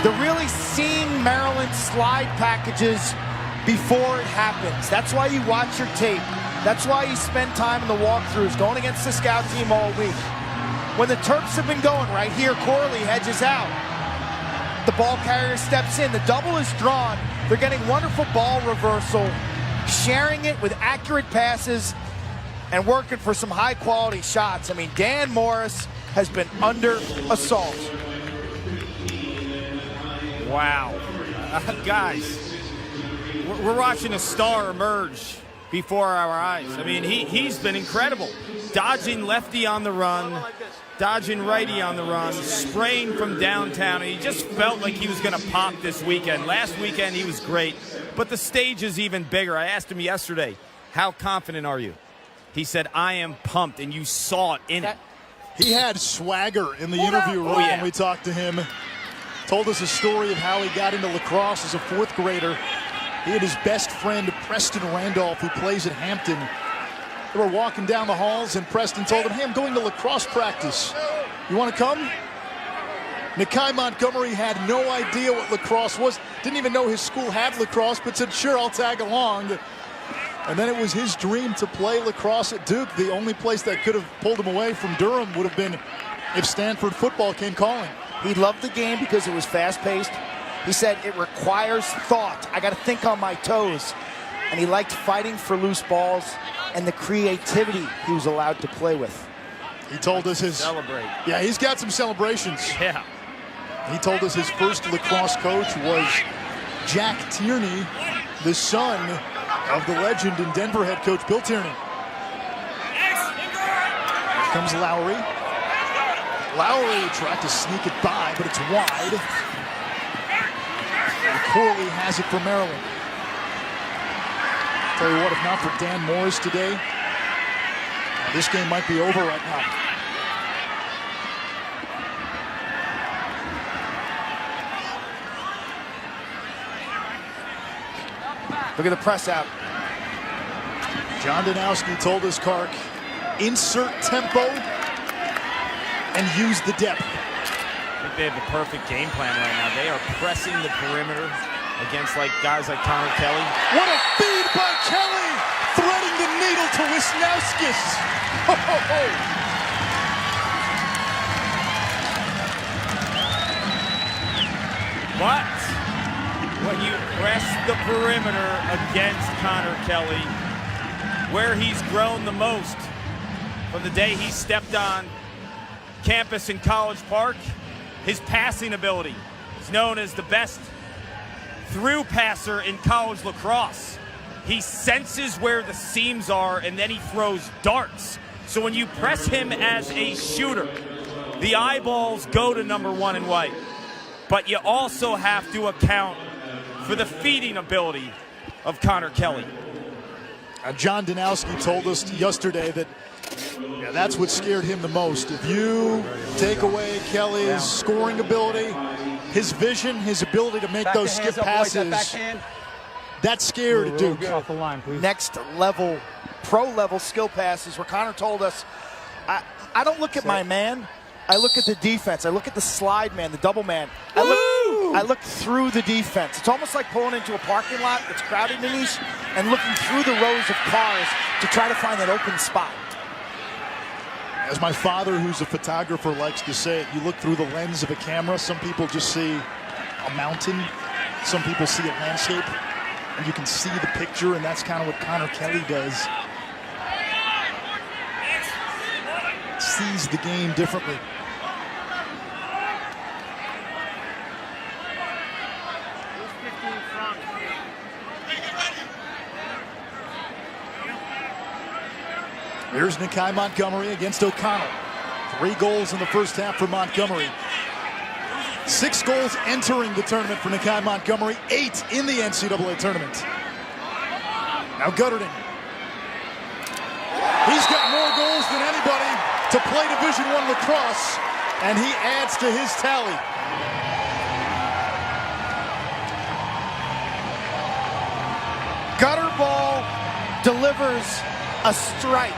They're really seeing Maryland slide packages before it happens. That's why you watch your tape. That's why you spend time in the walkthroughs, going against the scout team all week. When the Terps have been going right here, Corley hedges out. The ball carrier steps in. The double is drawn. They're getting wonderful ball reversal, sharing it with accurate passes, and working for some high-quality shots. I mean, Dan Morris has been under assault. Wow. Guys, we're watching a star emerge before our eyes. I mean, he's been incredible. Dodging lefty on the run, dodging righty on the run, spraying from downtown. And he just felt like he was going to pop this weekend. Last weekend, he was great, but the stage is even bigger. I asked him yesterday, how confident are you? He said, I am pumped, and you saw it in it. He had swagger in the interview room when we talked to him. Told us a story of how he got into lacrosse as a 4th grader. He and his best friend, Preston Randolph, who plays at Hampton. They were walking down the halls, and Preston told him, hey, I'm going to lacrosse practice. You want to come? Nakai Montgomery had no idea what lacrosse was. Didn't even know his school had lacrosse, but said, sure, I'll tag along. And then it was his dream to play lacrosse at Duke. The only place that could have pulled him away from Durham would have been if Stanford football came calling. He loved the game because it was fast-paced. He said it requires thought. I got to think on my toes. And he liked fighting for loose balls and the creativity he was allowed to play with. He told us his... Celebrate. Yeah, he's got some celebrations. Yeah. He told us his first lacrosse coach was Jack Tierney, the son of the legend in Denver head coach Bill Tierney. Here comes Lowry. Lowry tried to sneak it by, but it's wide. And Corley has it for Maryland. Tell you what, if not for Dan Morris today, this game might be over right now. Look at the press out. John Danowski told us, Kark, insert tempo and use the depth. I think they have the perfect game plan right now. They are pressing the perimeter against guys like Connor Kelly. What a feed by Kelly, threading the needle to Wisnauskas. But when you press the perimeter against Connor Kelly, where he's grown the most from the day he stepped on campus in College Park, his passing ability is known as the best through passer in college lacrosse. He senses where the seams are and then he throws darts. So when you press him as a shooter, the eyeballs go to number 1 in white. But you also have to account for the feeding ability of Connor Kelly. John Danowski told us yesterday that that's what scared him the most. If you take away Kelly's scoring ability, his vision, his ability to make those skip passes, that scared Duke. Get off the line, please. Next level, pro level skill passes where Connor told us, I don't look at my man, I look at the defense. I look at the slide man, the double man. I look through the defense. It's almost like pulling into a parking lot that's crowded, Manish, and looking through the rows of cars to try to find that open spot. As my father, who's a photographer, likes to say it, you look through the lens of a camera. Some people just see a mountain. Some people see a landscape. And you can see the picture, and that's kind of what Connor Kelly does. Sees the game differently. Here's Nakai Montgomery against O'Connell. 3 goals in the first half for Montgomery. 6 goals entering the tournament for Nakai Montgomery. 8 in the NCAA tournament. Now Gutterton. He's got more goals than anybody to play Division I lacrosse, and he adds to his tally. Gutter ball delivers a strike.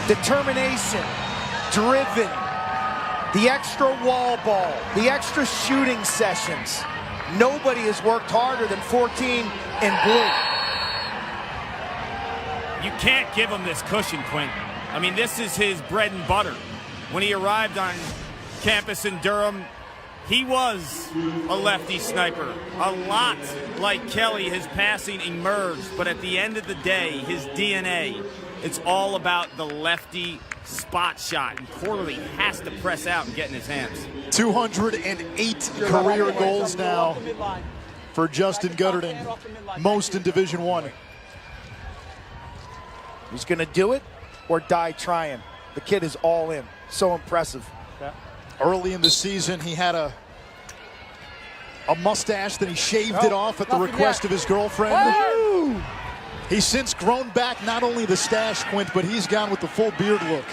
Determination, driven, the extra wall ball, the extra shooting sessions. Nobody has worked harder than 14 in blue. You can't give him this cushion, Quint. I mean, this is his bread and butter. When he arrived on campus in Durham, he was a lefty sniper. A lot like Kelly, his passing emerged, but at the end of the day, his DNA, it's all about the lefty spot shot, and Corley has to press out and get in his hands. 208 career goals now for Justin Gutterton, most in Division I. He's going to do it or die trying. The kid is all in. So impressive. Early in the season, he had a mustache, then he shaved it off at the request of his girlfriend. Woo! He's since grown back not only the stash, Quint, but he's gone with the full beard look.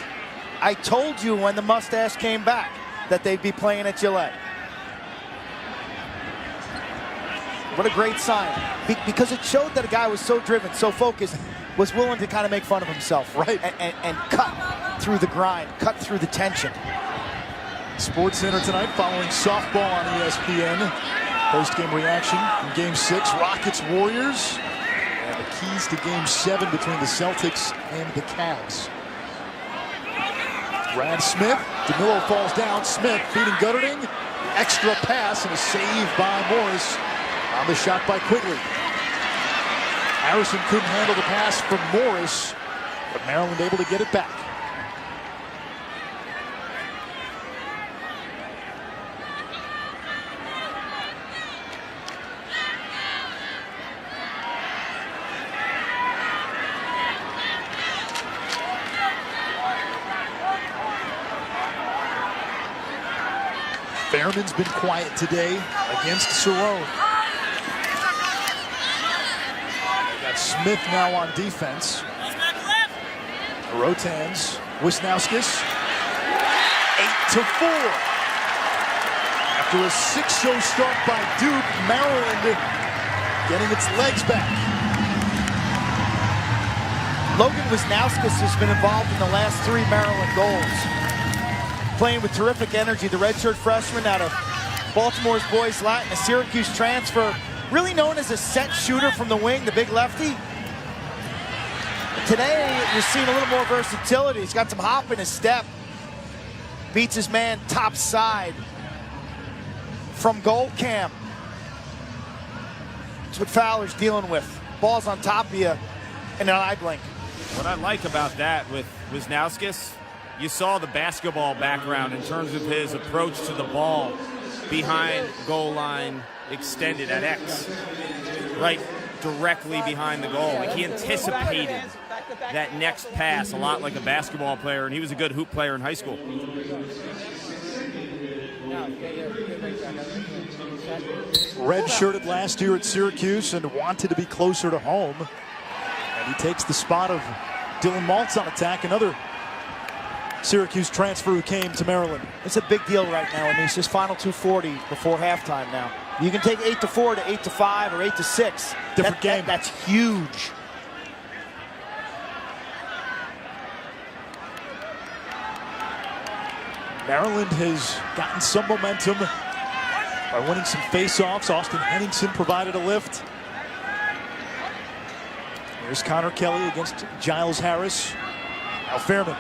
I told you when the mustache came back that they'd be playing at Gillette. What a great sign. Because it showed that a guy was so driven, so focused, was willing to kind of make fun of himself. Right. And cut through the grind, cut through the tension. Sports Center tonight following softball on ESPN. Post-game reaction in Game 6, Rockets-Warriors. And the keys to Game 7 between the Celtics and the Cavs. Brad Smith, DeMillo falls down. Smith feeding Gutterding. Extra pass and a save by Morris on the shot by Quigley. Harrison couldn't handle the pass from Morris, but Maryland able to get it back. Fairman's been quiet today against Cerrone. Got Smith now on defense. Rotans, Wisnauskas, 8-4. After a 6-0 start by Duke, Maryland getting its legs back. Logan Wisnauskas has been involved in the last 3 Maryland goals. Playing with terrific energy, the redshirt freshman out of Baltimore's Boys Latin, a Syracuse transfer, really known as a set shooter from the wing, the big lefty. Today, you're seeing a little more versatility. He's got some hop in his step. Beats his man top side from goal cam. That's what Fowler's dealing with. Ball's on top of you in an eye blink. What I like about that with Wisnauskas, you saw the basketball background in terms of his approach to the ball behind goal line extended at X, right directly behind the goal. Like he anticipated that next pass a lot like a basketball player, and he was a good hoop player in high school. Red-shirted last year at Syracuse and wanted to be closer to home. And he takes the spot of Dylan Maltz on attack, another Syracuse transfer who came to Maryland. It's a big deal right now, and it's just final 2:40 before halftime now. You can take 8-4 to 8-5 or 8-6. Different game. That's huge. Maryland has gotten some momentum by winning some face-offs. Austin Henningsen provided a lift. Here's Connor Kelly against Giles Harris. Now Fairman.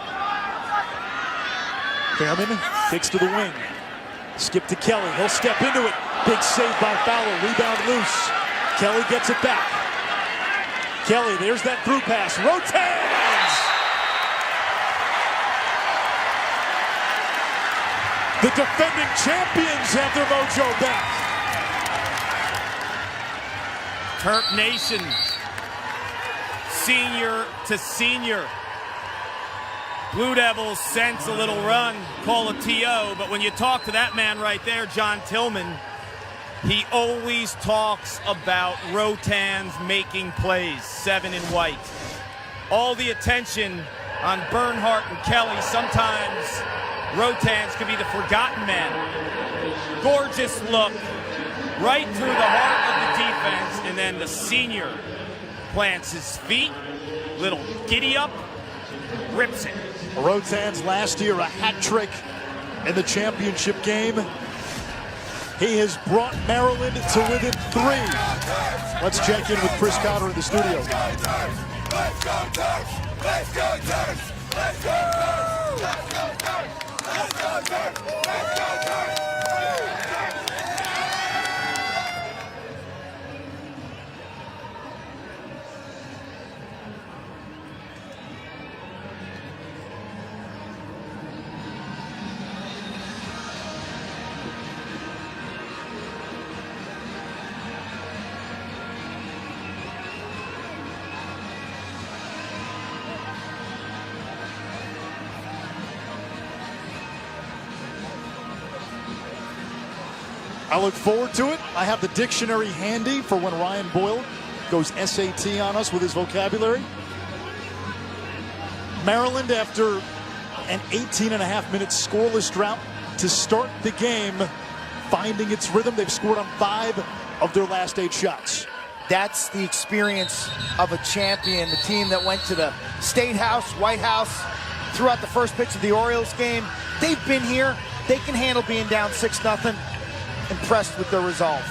Fairman kicks to the wing. Skip to Kelly. He'll step into it. Big save by Fowler. Rebound loose. Kelly gets it back. Kelly, there's that through pass. Rotans! The defending champions have their mojo back. Terp Nation, senior to senior. Blue Devils sense a little run, call a TO, but when you talk to that man right there, John Tillman, he always talks about Rotans making plays, 7 in white. All the attention on Bernhardt and Kelly. Sometimes Rotans could be the forgotten men. Gorgeous look, right through the heart of the defense, and then the senior plants his feet, little giddy up, rips it. Rotans last year a hat trick in the championship game. He has brought Maryland to within 3. Let's check in with Chris Cotter in the studio. Let's go, Terps! Let's go, Terps! Let's go! Let's go, Terps! Let's go, Terps! Let's go, Terps! I look forward to it. I have the dictionary handy for when Ryan Boyle goes SAT on us with his vocabulary. Maryland, after an 18.5-minute scoreless drought to start the game, finding its rhythm. They've scored on 5 of their last 8 shots. That's the experience of a champion, the team that went to the State House, White House, throughout the first pitch of the Orioles game. They've been here. They can handle being down 6-0. Impressed with their resolve.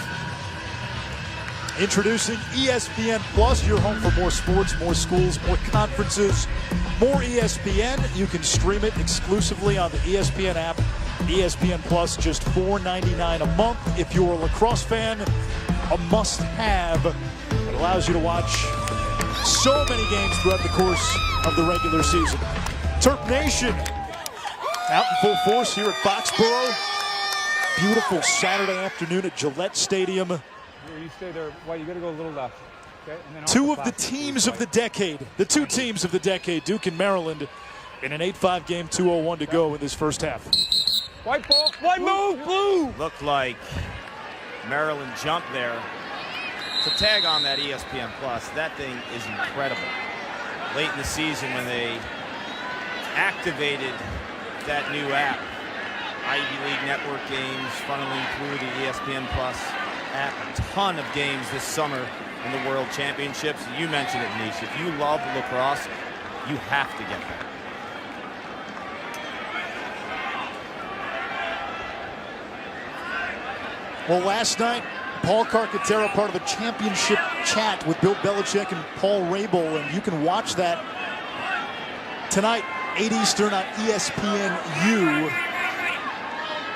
Introducing ESPN Plus, your home for more sports, more schools, more conferences, more ESPN. You can stream it exclusively on the ESPN app. ESPN Plus, just $4.99 a month. If you're a lacrosse fan, a must-have. It allows you to watch so many games throughout the course of the regular season. Terp Nation out in full force here at Foxborough. Beautiful Saturday afternoon at Gillette Stadium. You stay there. Well, you got to go a little left. Okay? And then Two of the teams of the decade, the two teams of the decade, Duke and Maryland, in an 8-5 game, 2:01 to go in this first half. White ball, white move, blue. Looked like Maryland jumped there. To tag on that ESPN Plus, that thing is incredible. Late in the season when they activated that new app, Ivy League network games funneling through the ESPN Plus app, a ton of games this summer in the World Championships. You mentioned it, Nish. If you love lacrosse, you have to get that. Well, last night, Paul Carcaterra, part of a championship chat with Bill Belichick and Paul Rabel, and you can watch that tonight, 8 Eastern on ESPNU.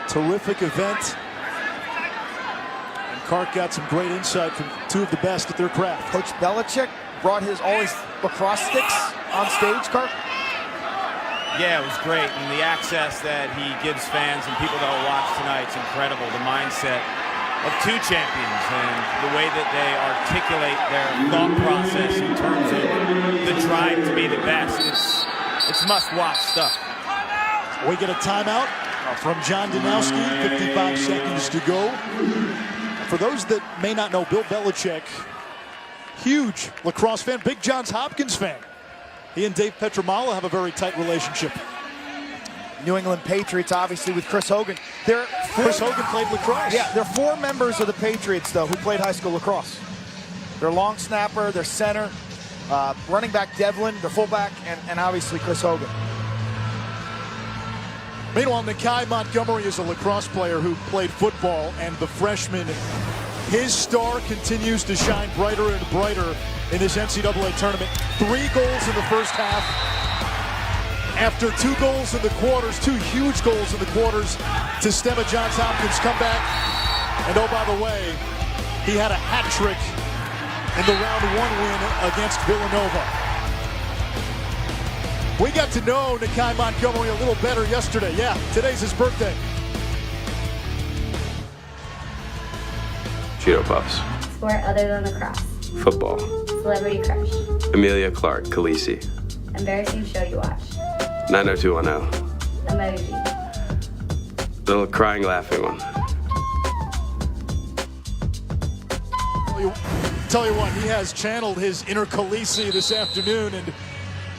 Terrific event. And Carc got some great insight from two of the best at their craft. Coach Belichick brought all his lacrosse sticks on stage, Carc? Yeah, it was great, and the access that he gives fans and people that will watch tonight is incredible. The mindset of two champions and the way that they articulate their thought process in terms of the drive to be the best. It's must-watch stuff. We get a timeout from John Danowski, 55 seconds to go. For those that may not know, Bill Belichick, huge lacrosse fan, big Johns Hopkins fan. He and Dave Petramala have a very tight relationship. New England Patriots, obviously, with Chris Hogan. Chris Hogan played lacrosse. Yeah, there are 4 members of the Patriots, though, who played high school lacrosse. Their long snapper, their center, running back Devlin, their fullback, and obviously Chris Hogan. Meanwhile, Nakai Montgomery is a lacrosse player who played football, and the freshman, his star continues to shine brighter and brighter in this NCAA tournament. 3 goals in the first half. After 2 goals in the quarters, 2 huge goals in the quarters to stem a Johns Hopkins comeback. And oh, by the way, he had a hat trick in the round 1 win against Villanova. We got to know Nakai Montgomery a little better yesterday. Yeah, today's his birthday. Cheeto Puffs. Sport other than lacrosse. Football. Celebrity crush. Amelia Clark, Khaleesi. Embarrassing show you watch. 90210. Emoji. The crying, laughing one. Tell you what, he has channeled his inner Khaleesi this afternoon, and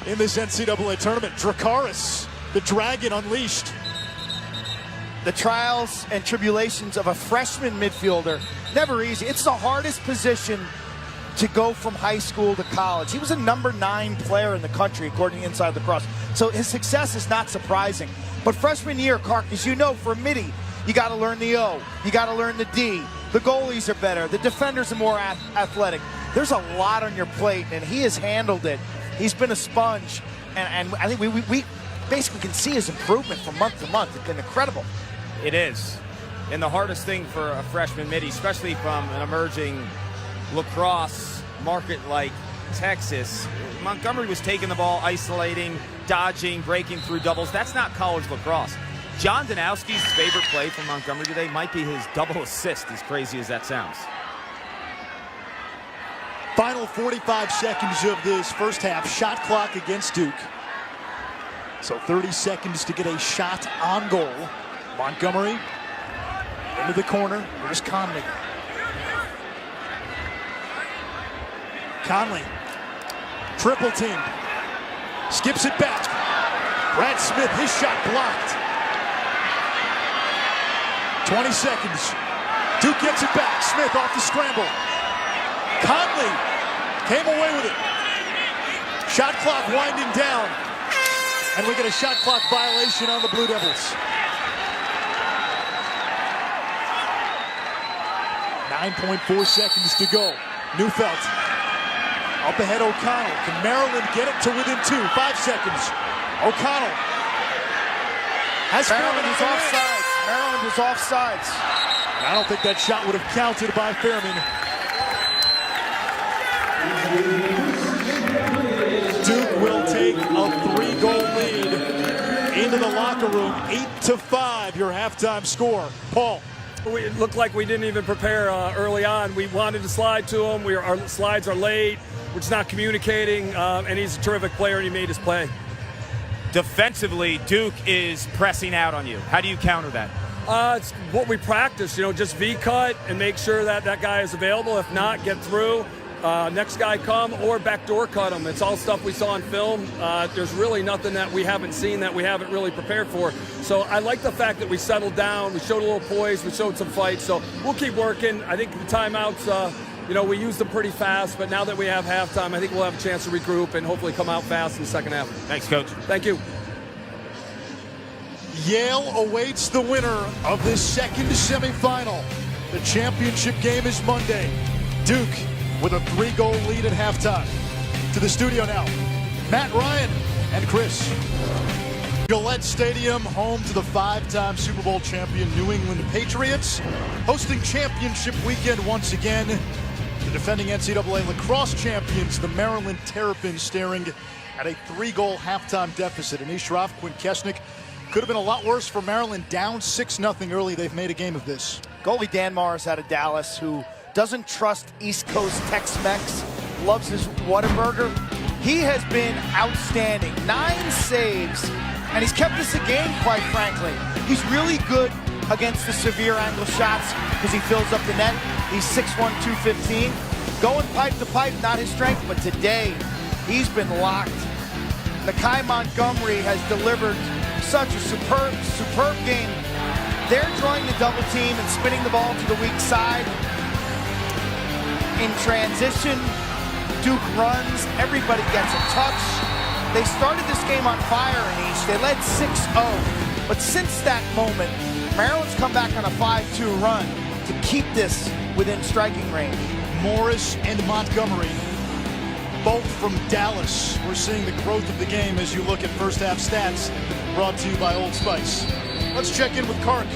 in this NCAA tournament, Dracaris, the dragon unleashed. The trials and tribulations of a freshman midfielder, never easy. It's the hardest position to go from high school to college. He was a number 9 player in the country, according to Inside Lacrosse. So his success is not surprising. But freshman year, Carc, as you know, for midi, you got to learn the O. You got to learn the D. The goalies are better. The defenders are more athletic. There's a lot on your plate, and he has handled it. He's been a sponge, and I think we basically can see his improvement from month to month. It's been incredible. It is. And the hardest thing for a freshman midi, especially from an emerging lacrosse market like Texas, Montgomery was taking the ball, isolating, dodging, breaking through doubles. That's not college lacrosse. John Danowski's favorite play from Montgomery today might be his double assist, as crazy as that sounds. Final 45 seconds of this first half. Shot clock against Duke. So 30 seconds to get a shot on goal. Montgomery into the corner. There's Conley. Conley, triple team, skips it back. Brad Smith, his shot blocked. 20 seconds. Duke gets it back. Smith off the scramble. Conley came away with it. Shot clock winding down. And we get a shot clock violation on the Blue Devils. 9.4 seconds to go. Neufeld. Up ahead, O'Connell. Can Maryland get it to within 2? 5 seconds. O'Connell. Maryland is offsides. Maryland is offsides. I don't think that shot would have counted by Fairman. Duke will take a 3-goal lead into the locker room. 8-5, your halftime score. Paul. It looked like we didn't even prepare early on. We wanted to slide to him. Our slides are late. We're just not communicating, and he's a terrific player, and he made his play. Defensively, Duke is pressing out on you. How do you counter that? It's what we practice, just V-cut and make sure that that guy is available. If not, get through. Next guy come or backdoor cut him. It's all stuff we saw on film. There's really nothing that we haven't seen that we haven't really prepared for. So I like the fact that we settled down. We showed a little poise. We showed some fight. So we'll keep working. I think the timeouts, we used them pretty fast. But now that we have halftime, I think we'll have a chance to regroup and hopefully come out fast in the second half. Thanks, Coach. Thank you. Yale awaits the winner of this second semifinal. The championship game is Monday. Duke with a 3-goal lead at halftime. To the studio now, Matt Ryan and Chris. Gillette Stadium, home to the 5-time Super Bowl champion New England Patriots, hosting championship weekend once again. The defending NCAA lacrosse champions, the Maryland Terrapins, staring at a 3-goal halftime deficit. Anish Shroff, Quinn Kesnick. Could have been a lot worse for Maryland, down 6-0 early. They've made a game of this. Goalie Dan Morris out of Dallas, who doesn't trust East Coast Tex-Mex, loves his Whataburger. He has been outstanding. 9 saves, and he's kept us a game, quite frankly. He's really good against the severe angle shots because he fills up the net. He's 6'1", 215. Going pipe to pipe, not his strength, but today he's been locked. Nakai Montgomery has delivered such a superb game. They're drawing the double team and spinning the ball to the weak side. In transition, Duke runs, everybody gets a touch. They started this game on fire in East. They led 6-0. But since that moment, Maryland's come back on a 5-2 run to keep this within striking range. Morris and Montgomery, both from Dallas. We're seeing the growth of the game as you look at first half stats brought to you by Old Spice. Let's check in with Kark.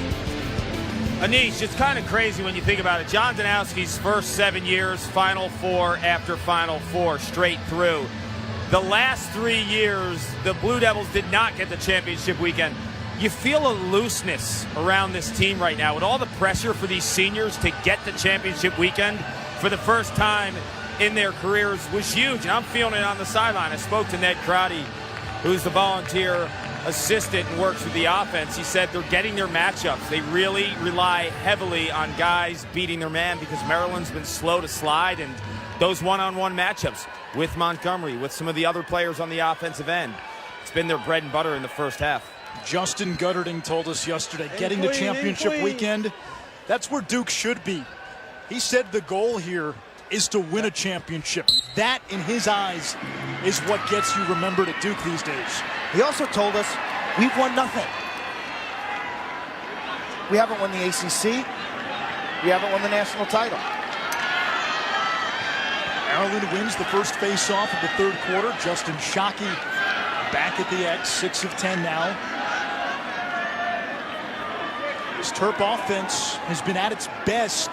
Anish, it's kind of crazy when you think about it. John Danowski's first 7 years, Final Four after Final Four, straight through. The last 3 years, the Blue Devils did not get the championship weekend. You feel a looseness around this team right now with all the pressure for these seniors to get the championship weekend for the first time in their careers was huge, and I'm feeling it on the sideline. I spoke to Ned Crotty, who's the volunteer assistant and works with the offense. He said they're getting their matchups. They really rely heavily on guys beating their man because Maryland's been slow to slide, and those one-on-one matchups with Montgomery, with some of the other players on the offensive end, it's been their bread and butter in the first half. Justin Gutterding told us yesterday, getting the championship weekend, that's where Duke should be. He said the goal here is to win a championship. That, in his eyes, is what gets you remembered at Duke these days. He also told us we've won nothing. We haven't won the ACC. We haven't won the national title. Maryland wins the first face-off of the third quarter. Justin Shockey back at the X, 6 of 10 now. This Terp offense has been at its best.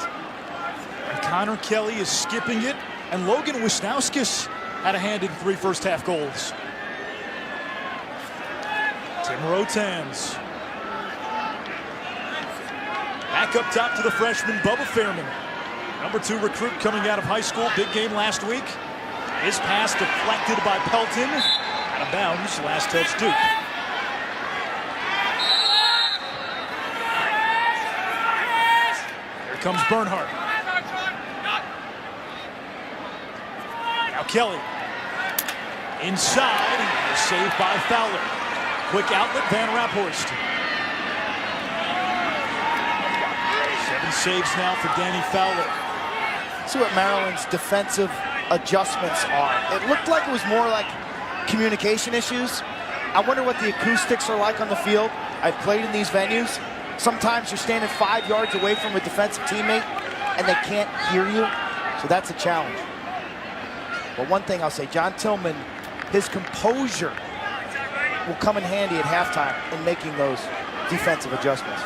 And Connor Kelly is skipping it. And Logan Wisnauskas had a hand in 3 first-half goals. Tim Rotans. Back up top to the freshman, Bubba Fairman. Number 2 recruit coming out of high school. Big game last week. His pass deflected by Pelton. Out of bounds, last touch Duke. Here comes Bernhardt. Now Kelly. Inside, saved by Fowler. Quick outlet, Van Raphorst. 7 saves now for Danny Fowler. See what Maryland's defensive adjustments are. It looked like it was more like communication issues. I wonder what the acoustics are like on the field. I've played in these venues. Sometimes you're standing 5 yards away from a defensive teammate and they can't hear you. So that's a challenge. But one thing I'll say, John Tillman, his composure will come in handy at halftime in making those defensive adjustments.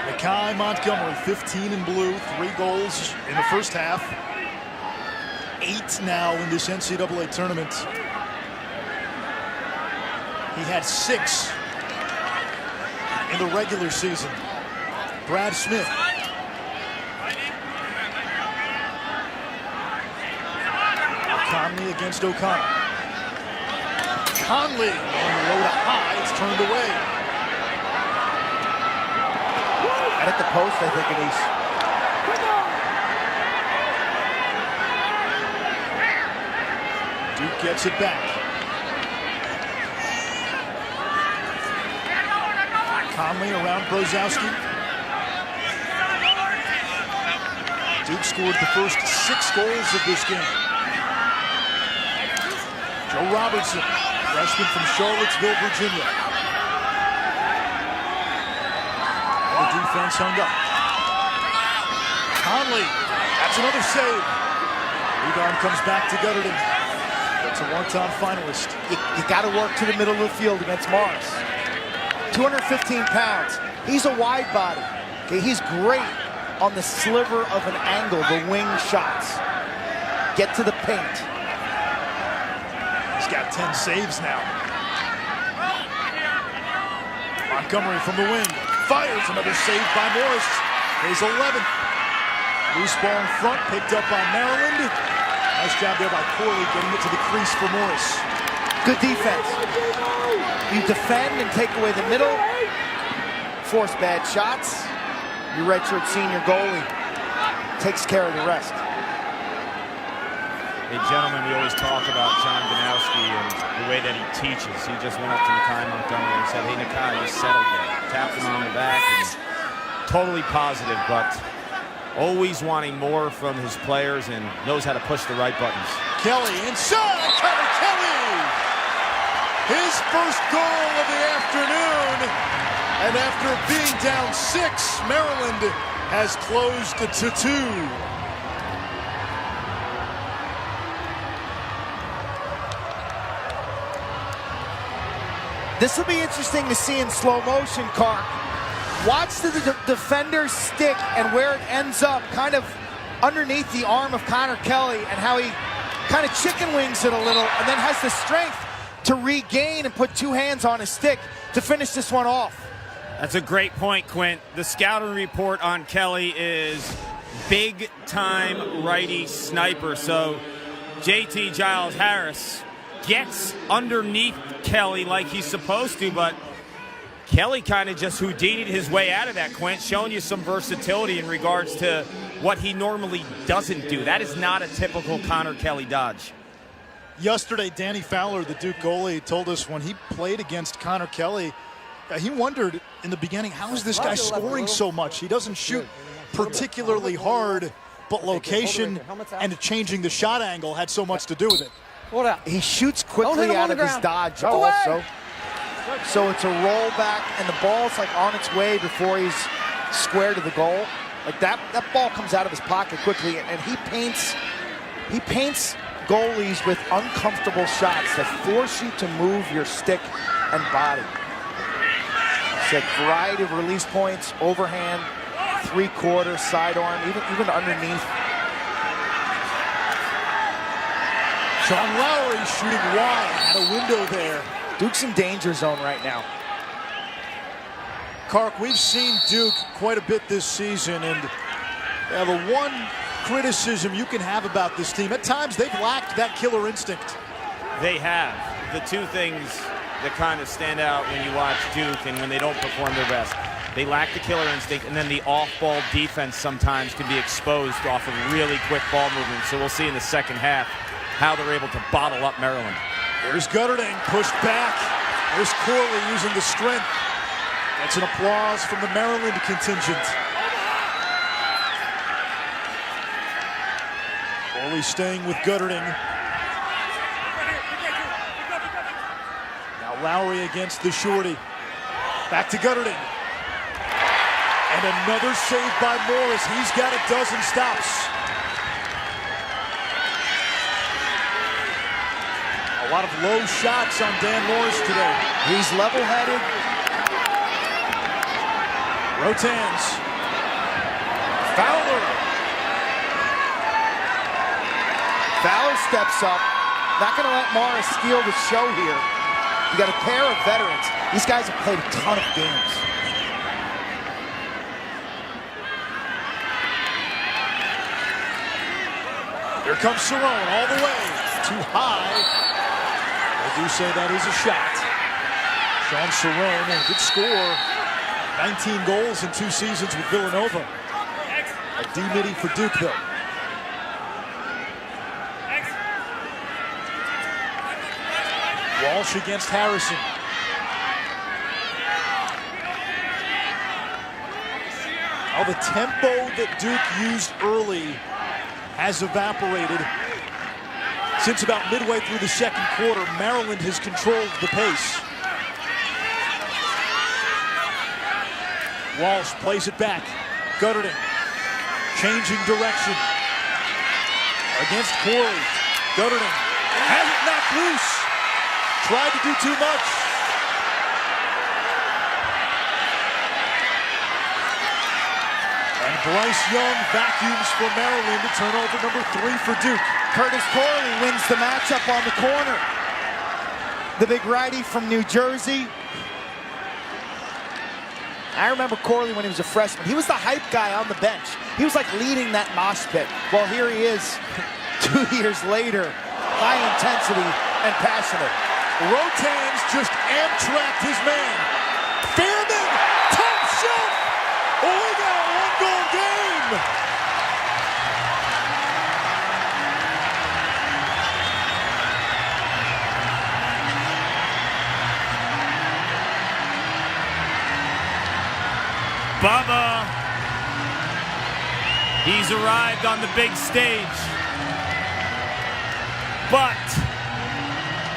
Nakai Montgomery, 15 in blue, 3 goals in the first half. 8 now in this NCAA tournament. He had 6 in the regular season. Brad Smith. Conley against O'Connor. Conley on the road to high. It's turned away. And at the post, I think it is. Duke gets it back. Conley around Brozowski. Duke scored the first 6 goals of this game. Joe Robertson, freshman from Charlottesville, Virginia. And the defense hung up. Conley, that's another save. Rebound comes back to Gutterton. It's a one-time finalist. You got to work to the middle of the field against Morris. 215 pounds. He's a wide body. Okay, he's great on the sliver of an angle, the wing shots. Get to the paint. He's got 10 saves now. Montgomery from the wing. Fires another save by Morris. His 11th. Loose ball in front, picked up by Maryland. Nice job there by Corley getting it to the crease for Morris. Good defense. You defend and take away the middle. Force bad shots. Your redshirt senior goalie takes care of the rest. Hey, gentlemen, we always talk about John Ganowski and the way that he teaches. He just went up to Nakai Montgomery and said, hey, Nakai, just settle there. Tapped him on the back and totally positive, but always wanting more from his players and knows how to push the right buttons. Kelly inside, Connor Kelly! His first goal of the afternoon. And after being down 6, Maryland has closed to 2. This will be interesting to see in slow motion, Clark. Watch the defender's stick and where it ends up, kind of underneath the arm of Connor Kelly, and how he kind of chicken wings it a little and then has the strength to regain and put 2 hands on his stick to finish this one off. That's a great point, Quint. The scouting report on Kelly is big-time righty sniper. So JT Giles Harris gets underneath Kelly like he's supposed to, but Kelly kind of just Houdini'd his way out of that, Quint, showing you some versatility in regards to what he normally doesn't do. That is not a typical Connor Kelly dodge. Yesterday, Danny Fowler, the Duke goalie, told us when he played against Connor Kelly, he wondered in the beginning, how is this guy scoring so much? He doesn't shoot particularly hard, but location and changing the shot angle had so much to do with it. He shoots quickly out of his dodge also. So it's a rollback, and the ball's like on its way before he's square to the goal. Like that ball comes out of his pocket quickly, and he paints goalies with uncomfortable shots that force you to move your stick and body. It's a variety of release points, overhand, 3/4, sidearm, even underneath. Sean Lowry shooting wide, had a window there. Duke's in danger zone right now. Kark, we've seen Duke quite a bit this season, and the one criticism you can have about this team, at times they've lacked that killer instinct. They have. The 2 things that kind of stand out when you watch Duke and when they don't perform their best. They lack the killer instinct, and then the off-ball defense sometimes can be exposed off of really quick ball movement. So we'll see in the second half how they're able to bottle up Maryland. There's Gutterton pushed back. There's Corley using the strength. That's an applause from the Maryland contingent. Corley staying with Gutterton. Now Lowry against the shorty. Back to Gutterton. And another save by Morris. He's got a dozen stops. A lot of low shots on Dan Morris today. He's level-headed. Rotans. Fowler. Fowler steps up. Not going to let Morris steal the show here. You got a pair of veterans. These guys have played a ton of games. Here comes Cerrone all the way. Too high. They do say that is a shot. Sean Cerrone did score 19 goals in 2 seasons with Villanova. A D-Mitty for Duke, though. Walsh against Harrison. Oh, the tempo that Duke used early has evaporated. Since about midway through the second quarter, Maryland has controlled the pace. Walsh plays it back. Gutterton changing direction. Against Corey. Gutterton has it knocked loose. Tried to do too much. And Bryce Young vacuums for Maryland. Turnover number 3 for Duke. Curtis Corley wins the matchup on the corner. The big righty from New Jersey. I remember Corley when he was a freshman. He was the hype guy on the bench. He was like leading that mosh pit. Well, here he is 2 years later. High intensity and passionate. Rotans just Amtrak'd his man. Fairman, top shelf. Oh, we got a one-goal game. Bubba, he's arrived on the big stage. But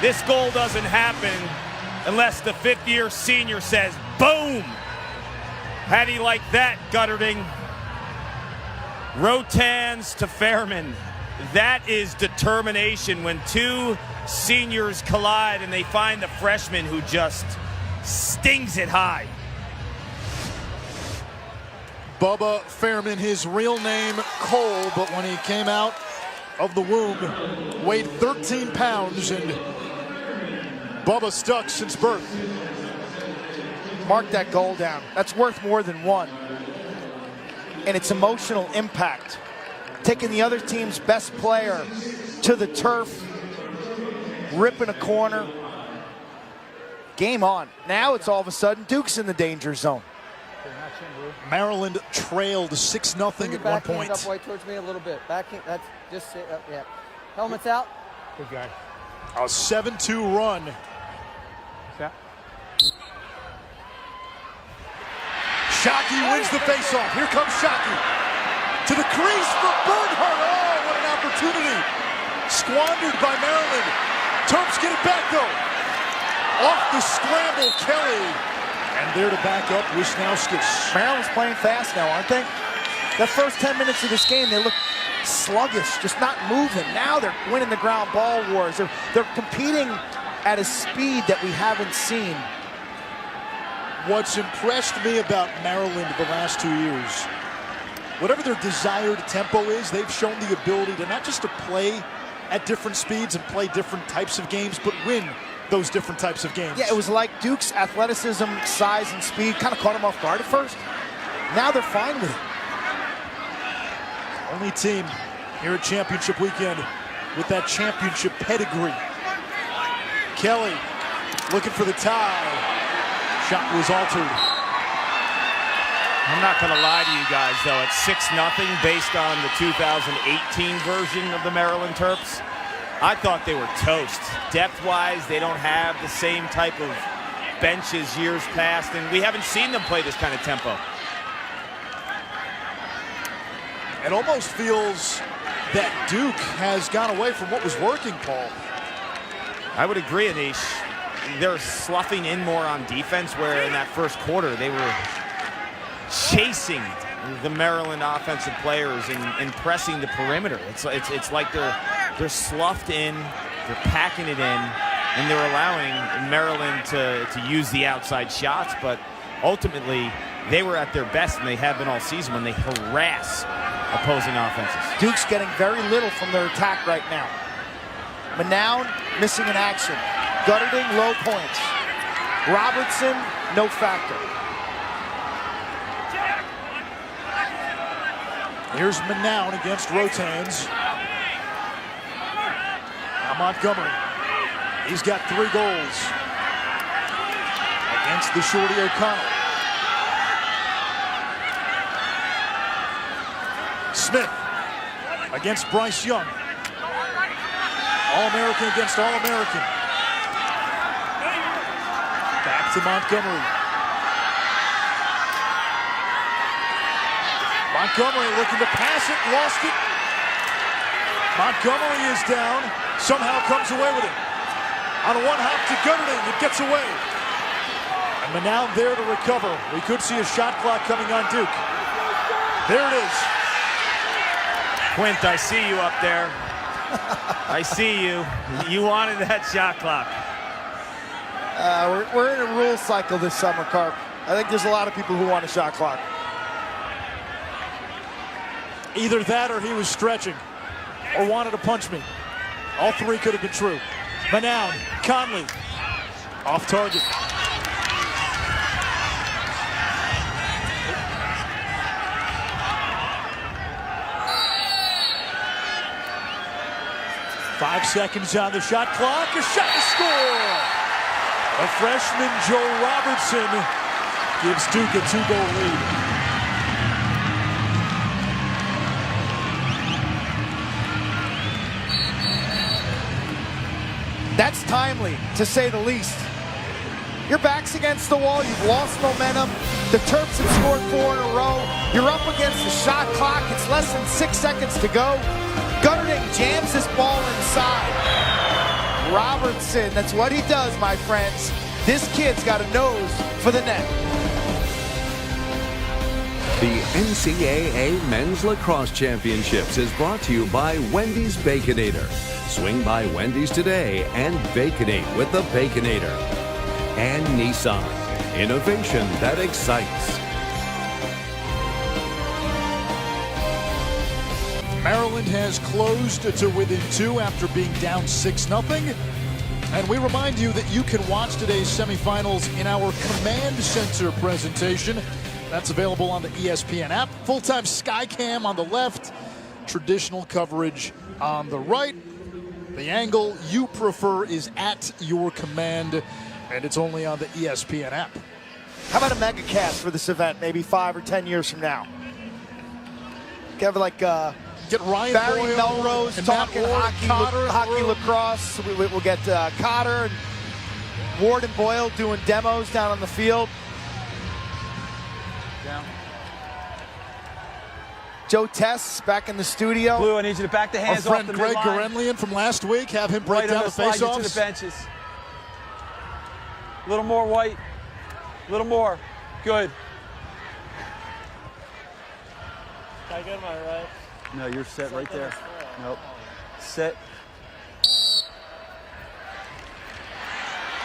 this goal doesn't happen unless the fifth-year senior says, boom! Had he like that, Gutterton. Rotans to Fairman. That is determination when 2 seniors collide and they find the freshman who just stings it high. Bubba Fairman, his real name Cole, but when he came out of the womb, weighed 13 pounds, and Bubba stuck since birth. Mark that goal down. That's worth more than 1. And its emotional impact. Taking the other team's best player to the turf, ripping a corner. Game on. Now it's all of a sudden Duke's in the danger zone. Maryland trailed 6-0 at one point. Up way towards me a little bit. Backhand, that's just sit up, yeah. Helmets out. Good guy. A 7-2 run. Yeah. Shockey wins the faceoff. Here comes Shockey. To the crease for Bernhardt. Oh, what an opportunity. Squandered by Maryland. Terps get it back, though. Off the scramble, Kelly. And there to back up Wisnauskas. Maryland's playing fast now, aren't they? The first 10 minutes of this game, they look sluggish, just not moving. Now they're winning the ground ball wars. They're competing at a speed that we haven't seen. What's impressed me about Maryland the last 2 years, whatever their desired tempo is, they've shown the ability to not just to play at different speeds and play different types of games, but win those different types of games. Yeah, it was like Duke's athleticism, size, and speed kind of caught them off guard at first. Now they're fine with it. Only team here at championship weekend with that championship pedigree. Kelly looking for the tie. Shot was altered. I'm not going to lie to you guys, though. It's 6-0 based on the 2018 version of the Maryland Terps. I thought they were toast. Depth-wise, they don't have the same type of bench as years past, and we haven't seen them play this kind of tempo. It almost feels that Duke has gone away from what was working, Paul. I would agree, Anish. They're sloughing in more on defense, where in that first quarter they were chasing the Maryland offensive players and pressing the perimeter. It's like they're sloughed in, they're packing it in, and they're allowing Maryland to use the outside shots, but ultimately they were at their best, and they have been all season when they harass opposing offenses. Duke's getting very little from their attack right now. Manown missing in action. Gutterding, low points. Robertson, no factor. Here's Manown against Rotans. Now Montgomery. He's got 3 goals against the shorty O'Connell. Smith against Bryce Young. All-American against All-American. Back to Montgomery. Montgomery looking to pass it, lost it. Montgomery is down, somehow comes away with it. On a one-hop to Gutterding, it gets away. And Manown there to recover. We could see a shot clock coming on Duke. There it is. Quint, I see you up there. I see you. You wanted that shot clock. We're in a rule cycle this summer, Carp. I think there's a lot of people who want a shot clock. Either that or he was stretching or wanted to punch me. All 3 could have been true. Manown, Conley, off target. Five seconds on the shot clock. A shot to score. A freshman, Joe Robertson, gives Duke a 2-goal lead. That's timely, to say the least. Your back's against the wall. You've lost momentum. The Terps have scored 4 in a row. You're up against the shot clock. It's less than 6 seconds to go. Gutterding jams this ball inside. Robertson, that's what he does, my friends. This kid's got a nose for the net. The NCAA Men's Lacrosse Championships is brought to you by Wendy's Baconator. Swing by Wendy's today and baconate with the Baconator. And Nissan, innovation that excites. Maryland has closed to within 2 after being down 6-0. And we remind you that you can watch today's semifinals in our Command Center presentation. That's available on the ESPN app. Full-time Skycam on the left, traditional coverage on the right. The angle you prefer is at your command, and it's only on the ESPN app. How about a mega cast for this event, maybe 5 or 10 years from now? Have like get Ryan Barry Boyle Melrose and talking Matt Ward, hockey lacrosse. We'll get Cotter and Ward and Boyle doing demos down on the field. Yeah. Joe Tess back in the studio. Blue, I need you to back the hands Our off the friend Greg midline. Gorenlian from last week, have him break White down on the slide you to face-offs. the benches. A little more, White. A little more. Good. Can I get my right? No, you're set right there. Nope. Set.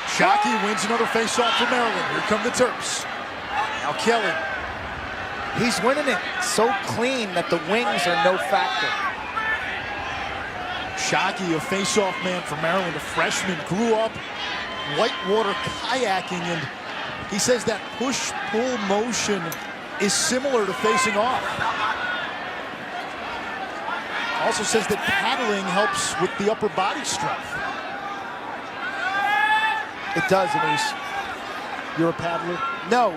Shockey wins another face-off for Maryland. Here come the Terps. Now Kelly. He's winning it so clean that the wings are no factor. Shockey, a face-off man for Maryland, a freshman, grew up whitewater kayaking, and he says that push-pull motion is similar to facing off. Also says that paddling helps with the upper body strength. It does, Anise. You're a paddler? No.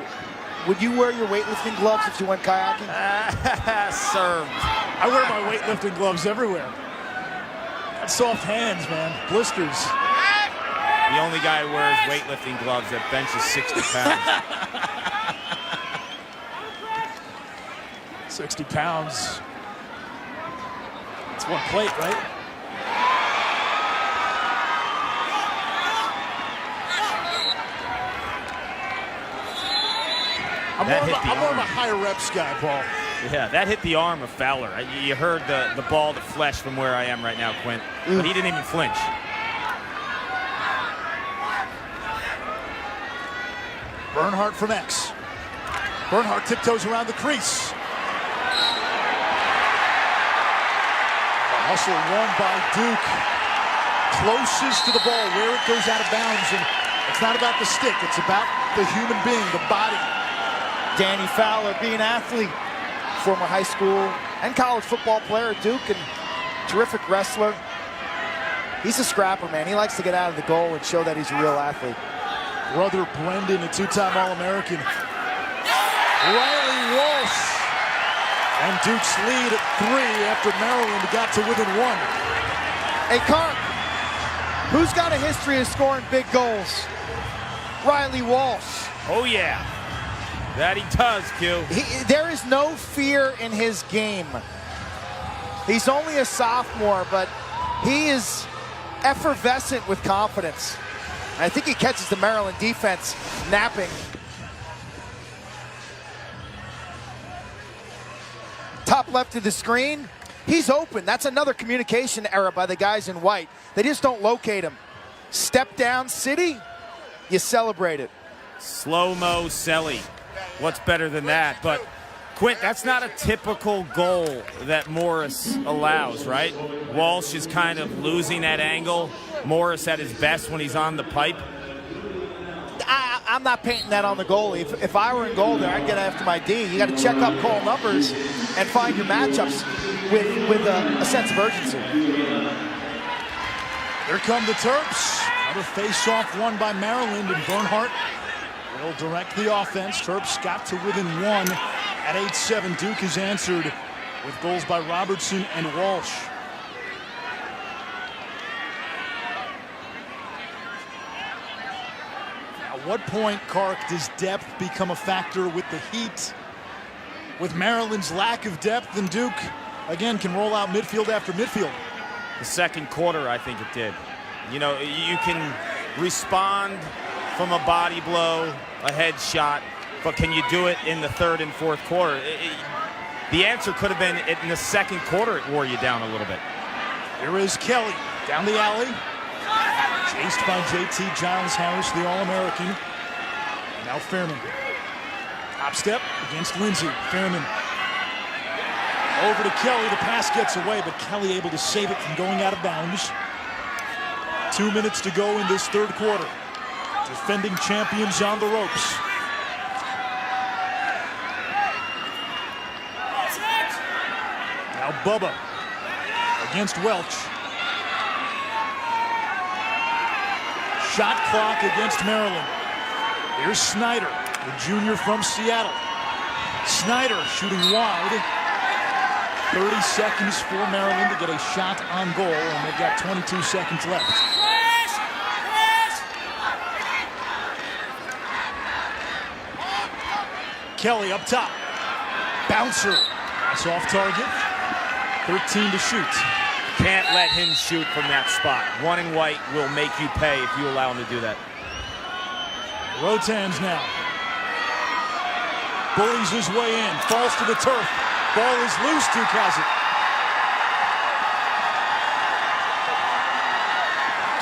Would you wear your weightlifting gloves if you went kayaking? Served. I wear my weightlifting gloves everywhere. Got soft hands, man. Blisters. The only guy who wears weightlifting gloves that benches 60 pounds. 60 pounds. It's one plate, right? I'm more of a higher reps guy, Paul. Yeah, that hit the arm of Fowler. You heard the ball, the flesh from where I am right now, Quint. But he didn't even flinch. Bernhardt from X. Bernhardt tiptoes around the crease. Hustle won by Duke. Closest to the ball, where it goes out of bounds. And it's not about the stick, it's about the human being, the body. Danny Fowler, being an athlete, former high school and college football player at Duke, and terrific wrestler. He's a scrapper, man. He likes to get out of the goal and show that he's a real athlete. Brother Brendan, a two-time All-American. Riley Walsh. And Duke's lead at 3 after Maryland got to within 1. Hey, Carp, who's got a history of scoring big goals? Riley Walsh. Oh, yeah. That he does, Q. There is no fear in his game. He's only a sophomore, but he is effervescent with confidence. I think he catches the Maryland defense napping. Top left of the screen, he's open. That's another communication error by the guys in white. They just don't locate him. Step down city, you celebrate it. Slow-mo Selly. What's better than that? But Quint, that's not a typical goal that Morris allows, right? Walsh is kind of losing that angle. Morris at his best when he's on the pipe. I'm not painting that on the goalie. If I were in goal there, I'd get after my D. You got to check up call numbers and find your matchups with a sense of urgency. Here come the Terps. Another face-off won by Maryland, and Bernhardt will direct the offense. Terps got to within 1 at 8-7. Duke has answered with goals by Robertson and Walsh. At what point, Kark, does depth become a factor with the Heat? With Maryland's lack of depth, and Duke, again, can roll out midfield after midfield. The second quarter, I think it did. You know, you can respond from a body blow, a head shot, but can you do it in the third and fourth quarter? The answer could have been in the second quarter it wore you down a little bit. Here is Kelly down the alley. Chased by JT Giles Harris, the All-American. Now Fairman. Top step against Lindsay. Fairman. Over to Kelly. The pass gets away, but Kelly able to save it from going out of bounds. 2 minutes to go in this third quarter. Defending champions on the ropes. Now Bubba against Welch. Shot clock against Maryland. Here's Snyder, the junior from Seattle. Snyder shooting wide. 30 seconds for Maryland to get a shot on goal, and they've got 22 seconds left. Kelly up top. Bouncer. That's off target. 13 to shoot. Can't let him shoot from that spot. One and white will make you pay if you allow him to do that. Rotans now. Bullies his way in. Falls to the turf. Ball is loose. Duke has it.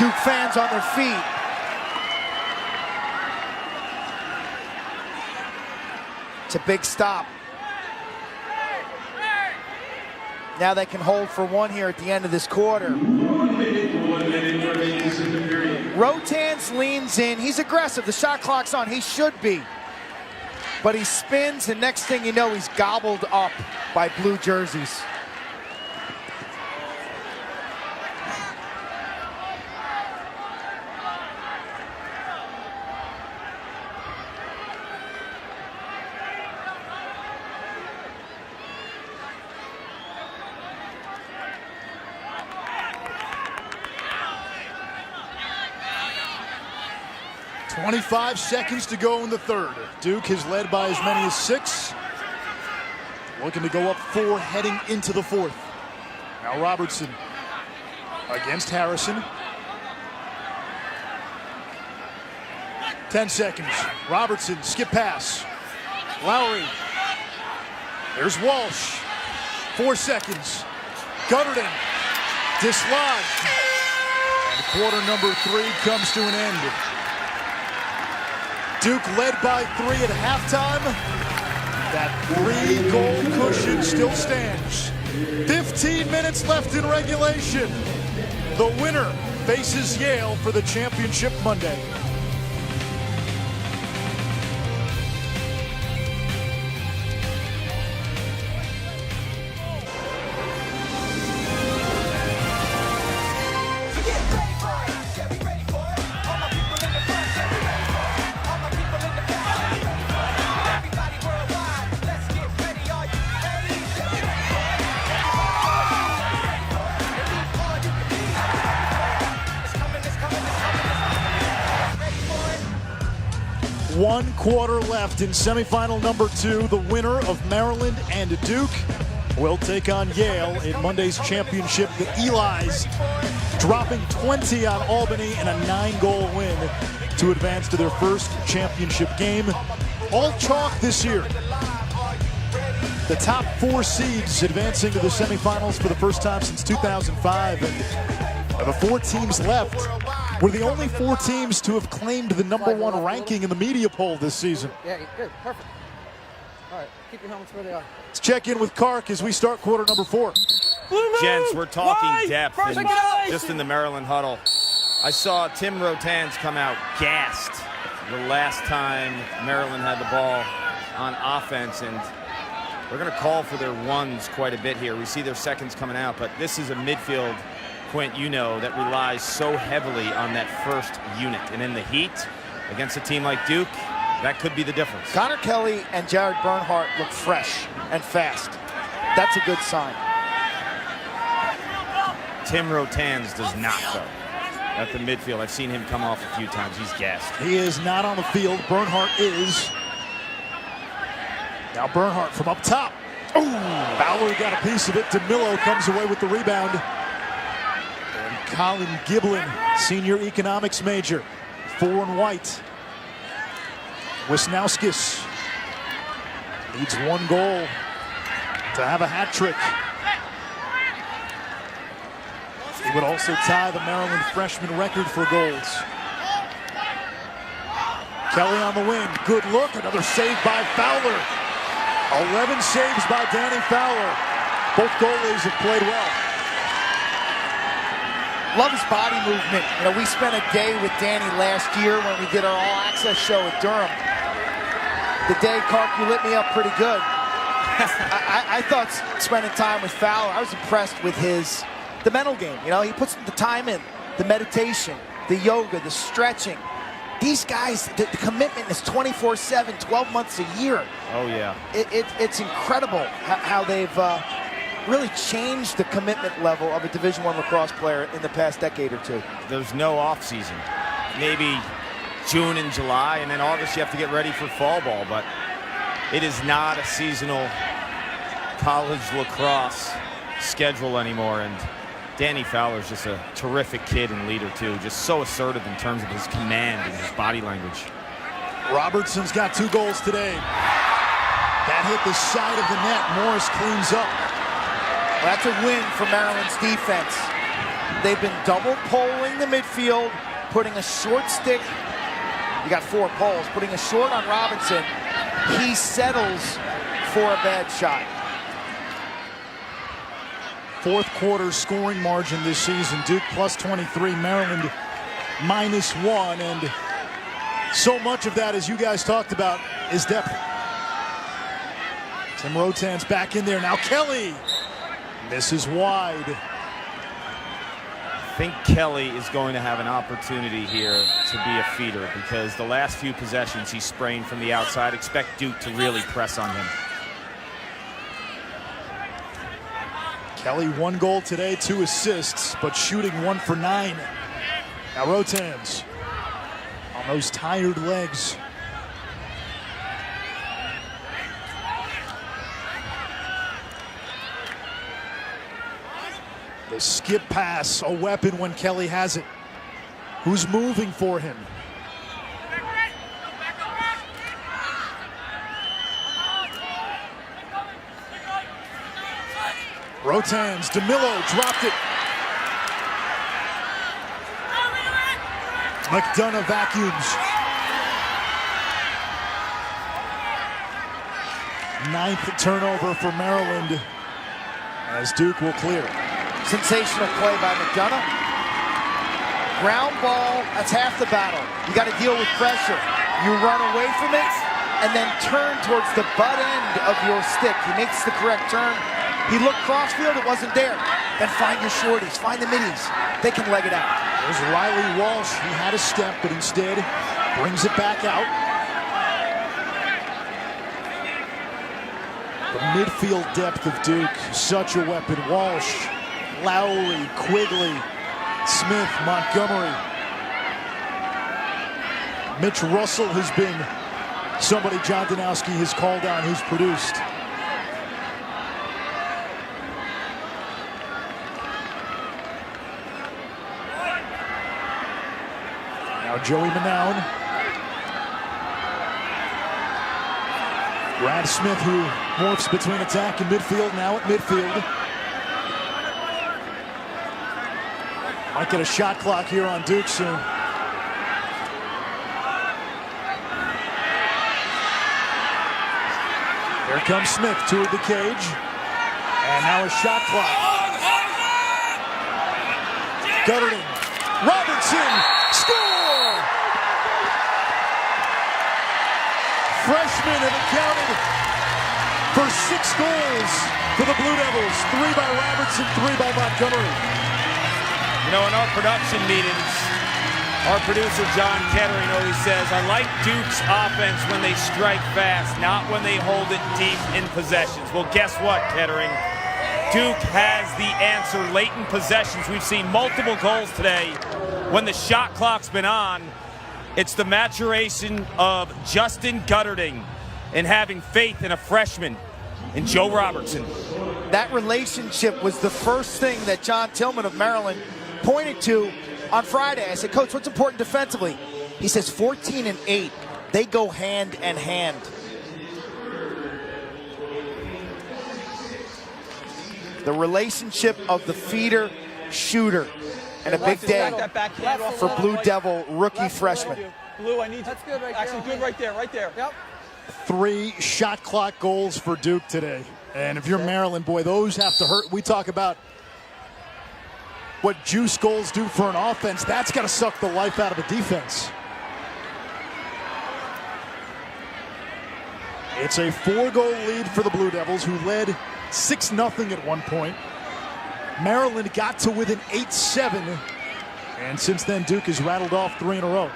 Duke fans on their feet. It's a big stop. Now they can hold for one here at the end of this quarter. Rotans leans in. He's aggressive. The shot clock's on. He should be. But he spins, and next thing you know, he's gobbled up by blue jerseys. .25 seconds to go in the third. Duke has led by as many as 6. Looking to go up 4 heading into the fourth. Now Robertson against Harrison. 10 seconds. Robertson, skip pass. Lowry. There's Walsh. 4 seconds. Gutterton. Dislodged. And quarter number 3 comes to an end. Duke led by 3 at halftime. That 3-goal cushion still stands. 15 minutes left in regulation. The winner faces Yale for the championship Monday. One quarter left in semifinal number 2. The winner of Maryland and Duke will take on Yale in Monday's championship. The Eli's dropping 20 on Albany in a 9-goal win to advance to their first championship game. All chalk this year. The top 4 seeds advancing to the semifinals for the first time since 2005. And the 4 teams left were the only 4 teams to have claimed the #1 ranking in the media poll this season. Yeah, good, perfect. All right, keep your helmets where they are. Let's check in with Kark as we start quarter number 4. Gents, we're talking depth and just in the Maryland huddle. I saw Tim Rotans come out gassed the last time Maryland had the ball on offense, and we're going to call for their ones quite a bit here. We see their seconds coming out, but this is a midfield, Quint, you know, that relies so heavily on that first unit. And in the heat, against a team like Duke, that could be the difference. Connor Kelly and Jared Bernhardt look fresh and fast. That's a good sign. Tim Rotans does not, though. At the midfield, I've seen him come off a few times. He's gassed. He is not on the field. Bernhardt is. Now Bernhardt from up top. Ooh, Fowler got a piece of it. DeMillo comes away with the rebound. Colin Giblin, senior economics major, 4 and white. Wisnauskas needs 1 goal to have a hat trick. He would also tie the Maryland freshman record for goals. Kelly on the wing, good look, another save by Fowler. 11 saves by Danny Fowler. Both goalies have played well. Love his body movement. You know, we spent a day with Danny last year when we did our all-access show at Durham. The day, Kark, you lit me up pretty good. I thought spending time with Fowler, I was impressed with the mental game. You know, he puts the time in, the meditation, the yoga, the stretching. These guys, the commitment is 24/7, 12 months a year. Oh, yeah. It's incredible how they've really changed the commitment level of a Division I lacrosse player in the past decade or 2. There's no off season. Maybe June and July, and then August you have to get ready for fall ball, but it is not a seasonal college lacrosse schedule anymore. And Danny Fowler's just a terrific kid and leader too, just so assertive in terms of his command and his body language. Robertson's got 2 goals today. That hit the side of the net. Morris cleans up. Well, that's a win for Maryland's defense. They've been double polling the midfield, putting a short stick. You got 4 poles, putting a short on Robinson. He settles for a bad shot. 4th quarter scoring margin this season. Duke plus 23, Maryland minus 1. And so much of that, as you guys talked about, is depth. Tim Rotan's back in there. Now Kelly misses wide. I think Kelly is going to have an opportunity here to be a feeder because the last few possessions he's spraying from the outside. Expect Duke to really press on him. Kelly 1 goal today, 2 assists, but shooting 1 for 9. Now Rotans on those tired legs. The skip pass, a weapon when Kelly has it. Who's moving for him? Rotans, DeMillo dropped it. McDonough vacuums. 9th turnover for Maryland as Duke will clear. Sensational play by McDonough. Ground ball, that's half the battle. You got to deal with pressure. You run away from it and then turn towards the butt end of your stick. He makes the correct turn. He looked crossfield, it wasn't there. Then find your shorties, find the middies. They can leg it out. There's Riley Walsh. He had a step, but instead brings it back out. The midfield depth of Duke, such a weapon. Walsh, Lowry, Quigley, Smith, Montgomery. Mitch Russell has been somebody John Danowski has called on, who's produced. Now Joey Manown. Brad Smith, who morphs between attack and midfield, now at midfield. Might get a shot clock here on Duke soon. Here comes Smith toward the cage. And now a shot clock. Gutterding. Robertson. Score! Freshmen have accounted for 6 goals for the Blue Devils. 3 by Robertson, 3 by Montgomery. You know, in our production meetings, our producer John Kettering always says, I like Duke's offense when they strike fast, not when they hold it deep in possessions. Well, guess what, Kettering? Duke has the answer late in possessions. We've seen multiple goals today when the shot clock's been on. It's the maturation of Justin Gutterding and having faith in a freshman in Joe Robertson. That relationship was the first thing that John Tillman of Maryland pointed to on Friday. I said, Coach, what's important defensively? He says 14 and 8. They go hand in hand. The relationship of the feeder shooter, and a big day for Blue Devil rookie freshman. Blue, I need That's good right actually there. good right there, right there. Yep. 3 shot clock goals for Duke today. And if you're Maryland, boy, those have to hurt. We talk about what juice goals do for an offense. That's got to suck the life out of a defense. It's a 4-goal lead for the Blue Devils, who led 6-0 at one point. Maryland got to within 8-7, and since then Duke has rattled off 3 in a row.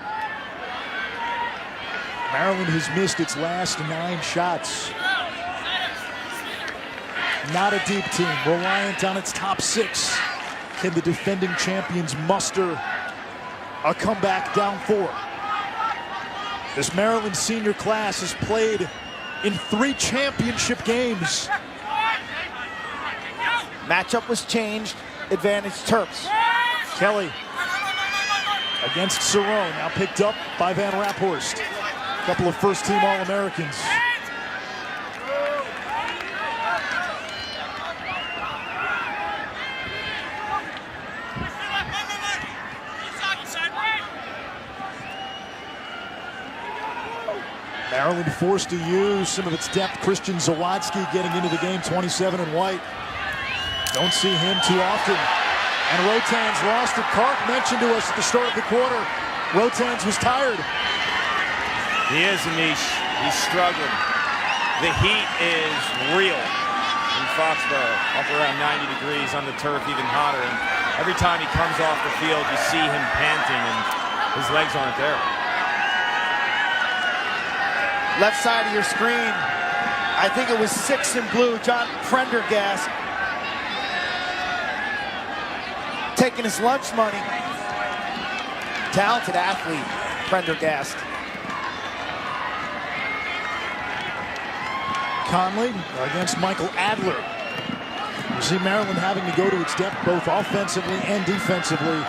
Maryland has missed its last 9 shots. Not a deep team, reliant on its top 6. Can the defending champions muster a comeback down 4? This Maryland senior class has played in 3 championship games. Matchup was changed. Advantage Terps. Kelly against Cerrone, now picked up by Van Raphorst. A couple of first-team All-Americans. Maryland forced to use some of its depth. Christian Zawadzki getting into the game, 27 in white. Don't see him too often. And Rotans lost it. Karp mentioned to us at the start of the quarter, Rotans was tired. He is, Anish. He's struggling. The heat is real in Foxborough, up around 90 degrees on the turf, even hotter. And every time he comes off the field, you see him panting, and his legs aren't there. Left side of your screen, I think it was 6 in blue, John Prendergast taking his lunch money. Talented athlete, Prendergast. Conley against Michael Adler. You see Maryland having to go to its depth both offensively and defensively.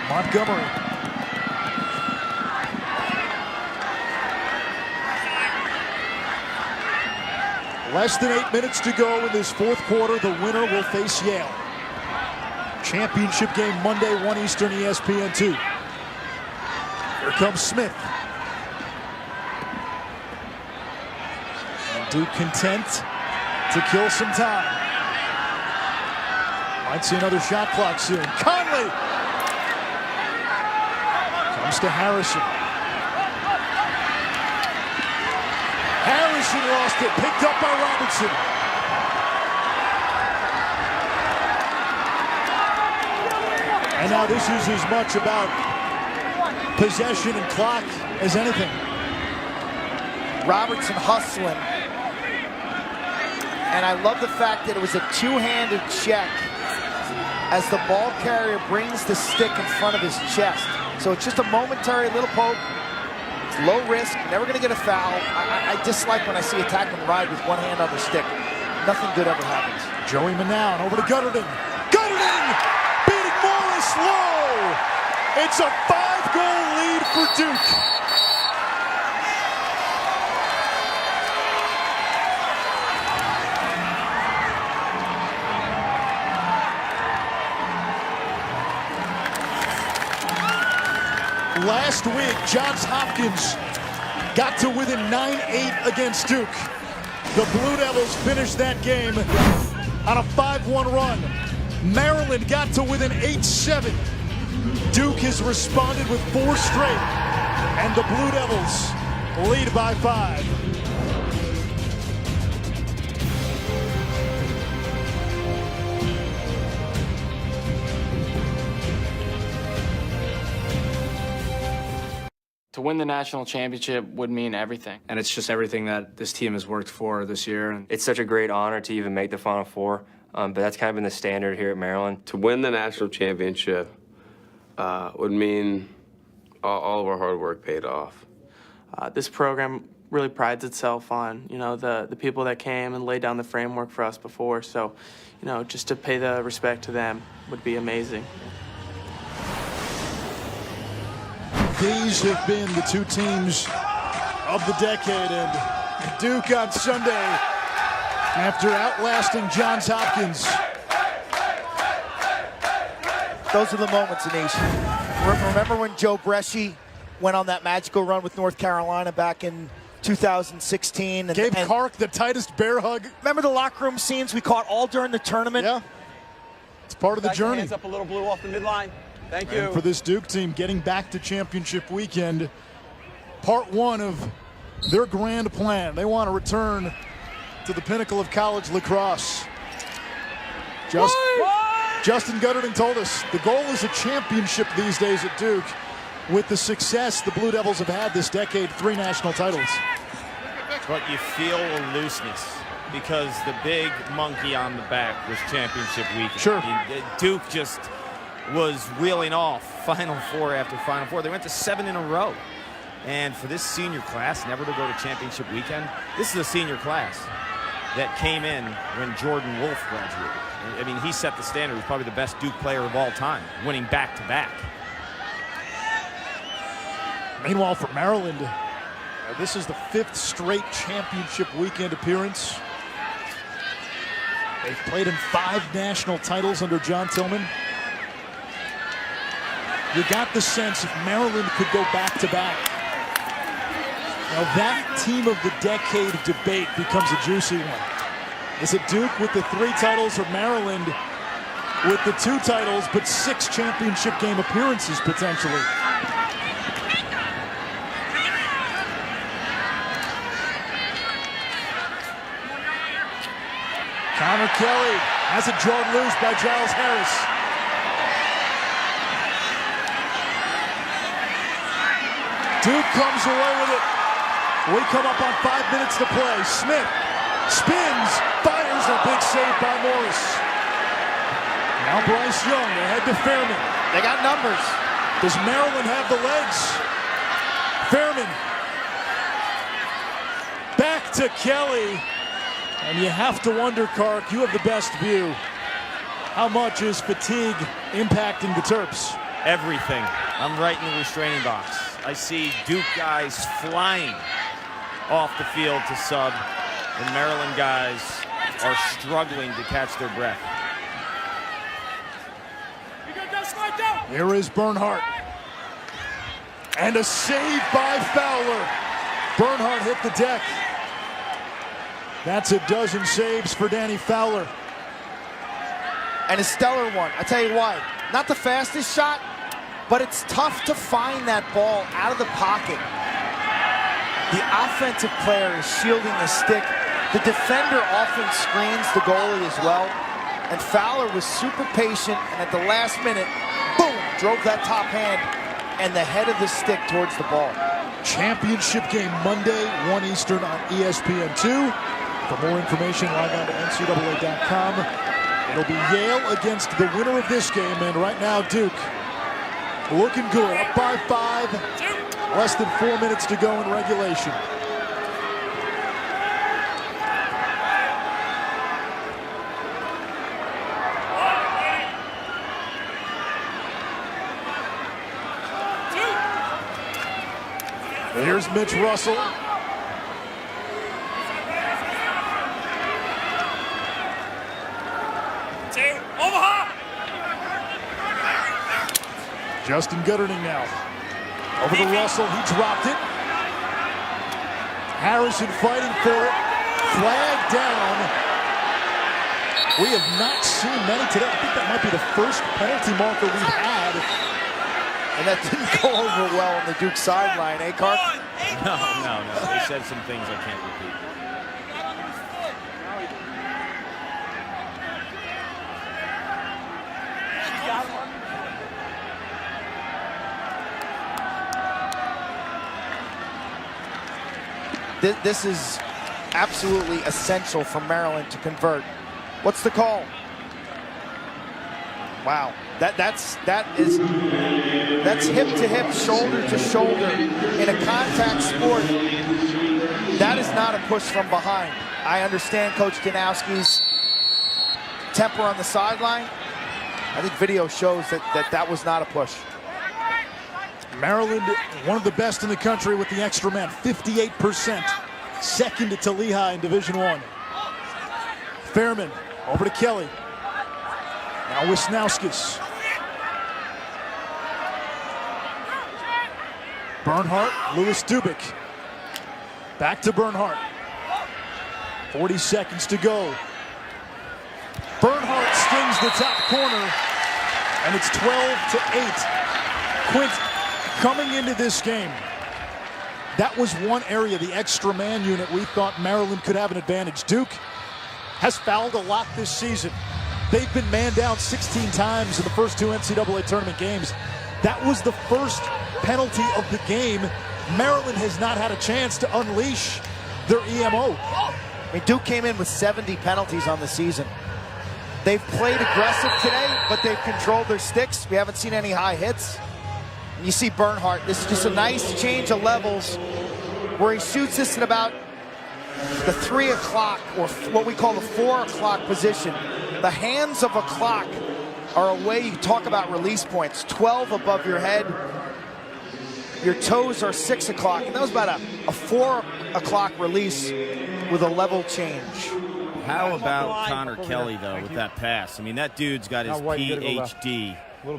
Montgomery. Less than 8 minutes to go in this fourth quarter. The winner will face Yale. Championship game Monday, 1 Eastern, ESPN2. Here comes Smith. And Duke content to kill some time. Might see another shot clock soon. Conley comes to Harrison. Harrison lost it, picked up by Robertson. And now this is as much about possession and clock as anything. Robertson hustling. And I love the fact that it was a two-handed check as the ball carrier brings the stick in front of his chest. So it's just a momentary little poke. It's low risk, never going to get a foul. I dislike when I see attackmen ride with one hand on the stick. Nothing good ever happens. Joey Manown over to Gutterton. Gutterton beating Morris low. It's a 5-goal lead for Duke. Last week, Johns Hopkins got to within 9-8 against Duke. The Blue Devils finished that game on a 5-1 run. Maryland got to within 8-7. Duke has responded with 4 straight, and the Blue Devils lead by 5. To win the national championship would mean everything. And it's just everything that this team has worked for this year. It's such a great honor to even make the Final Four, but that's kind of been the standard here at Maryland. To win the national championship would mean all of our hard work paid off. This program really prides itself on, the people that came and laid down the framework for us before. So, just to pay the respect to them would be amazing. These have been the two teams of the decade, and Duke on Sunday, after outlasting Johns Hopkins. Those are the moments, Anish. Remember when Joe Bresci went on that magical run with North Carolina back in 2016? Gave Kark the tightest bear hug. Remember the locker room scenes we caught all during the tournament? Yeah. It's part of the journey. Hands up a little, Blue, off the midline. Thank you. And for this Duke team getting back to championship weekend, part 1 of their grand plan. They want to return to the pinnacle of college lacrosse. Justin Gutterton told us the goal is a championship these days at Duke. With the success the Blue Devils have had this decade, 3 national titles. But you feel a looseness because the big monkey on the back was championship weekend. Sure. Duke just was reeling off Final Four after Final Four. They went to 7 in a row. And for this senior class, never to go to championship weekend, this is a senior class that came in when Jordan Wolf graduated. I mean, he set the standard. He's probably the best Duke player of all time, winning back-to-back. Meanwhile, for Maryland, this is the 5th straight championship weekend appearance. They've played in 5 national titles under John Tillman. You got the sense if Maryland could go back-to-back. Now that team of the decade debate becomes a juicy one. Is it Duke with the 3 titles or Maryland with the 2 titles but 6 championship game appearances potentially? Connor Kelly has it drawn loose by Giles Harris. Duke comes away with it. We come up on 5 minutes to play. Smith spins, fires, a big save by Morris. Now Bryce Young ahead to Fairman. They got numbers. Does Maryland have the legs? Fairman. Back to Kelly. And you have to wonder, Kark, you have the best view. How much is fatigue impacting the Terps? Everything. I'm right in the restraining box. I see Duke guys flying off the field to sub. and Maryland guys are struggling to catch their breath. Here is Bernhardt. And a save by Fowler. Bernhardt hit the deck. That's a dozen saves for Danny Fowler. And a stellar one. I tell you why. Not the fastest shot, but it's tough to find that ball out of the pocket. The offensive player is shielding the stick. The defender often screens the goalie as well. And Fowler was super patient, and at the last minute, boom, drove that top hand and the head of the stick towards the ball. Championship game Monday, 1 Eastern on ESPN2. For more information, log on to NCAA.com. It'll be Yale against the winner of this game, and right now Duke looking good, up by 5. Less than 4 minutes to go in regulation. Here's Mitch Russell. Justin Gutterning now. Over to Russell, he dropped it. Harrison fighting for it. Flag down. We have not seen many today. I think that might be the first penalty marker we've had. And that didn't go over well on the Duke sideline, eh, Carp? No. They said some things I can't repeat. This is absolutely essential for Maryland to convert. What's the call? Wow, that's hip to hip, shoulder to shoulder in a contact sport. That is not a push from behind. I understand Coach Danowski's temper on the sideline. I think video shows that was not a push. Maryland, one of the best in the country with the extra man, 58%. Second to Lehigh in Division I. Fairman over to Kelly. Now Wisnauskas. Bernhardt, Lewis Dubik. Back to Bernhardt. 40 seconds to go. Bernhardt stings the top corner, and it's 12-8. Quint, coming into this game, that was one area, the extra man unit, we thought Maryland could have an advantage. Duke has fouled a lot this season. They've been man down 16 times in the first 2 NCAA tournament games. That was the first penalty of the game. Maryland has not had a chance to unleash their EMO. I mean, Duke came in with 70 penalties on the season. They've played aggressive today, but they've controlled their sticks. We haven't seen any high hits. And you see Bernhardt, this is just a nice change of levels where he shoots this at about the 3 o'clock, or what we call the 4 o'clock position. The hands of a clock are a way you talk about release points. 12 above your head. Your toes are 6 o'clock. And that was about a 4 o'clock release with a level change. How about Connor Kelly, though, with that pass? I mean, that dude's got his PhD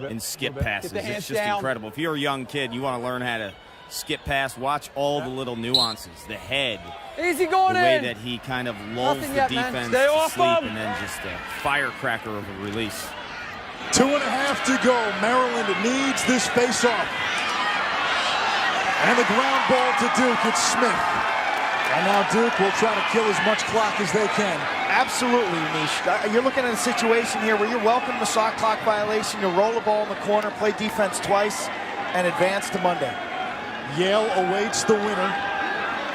in skip passes. It's just incredible. If you're a young kid, you want to learn how to skip pass, watch all the little nuances, the head, easy going the way in. that he kind of lulls the defense Stay to off sleep, him. and then just a firecracker of a release. 2.5 to go. Maryland needs this face-off. And the ground ball to Duke. It's Smith. And now Duke will try to kill as much clock as they can. Absolutely, Nish. You're looking at a situation here where you're welcome to shot clock violation. You roll the ball in the corner, play defense twice, and advance to Monday. Yale awaits the winner.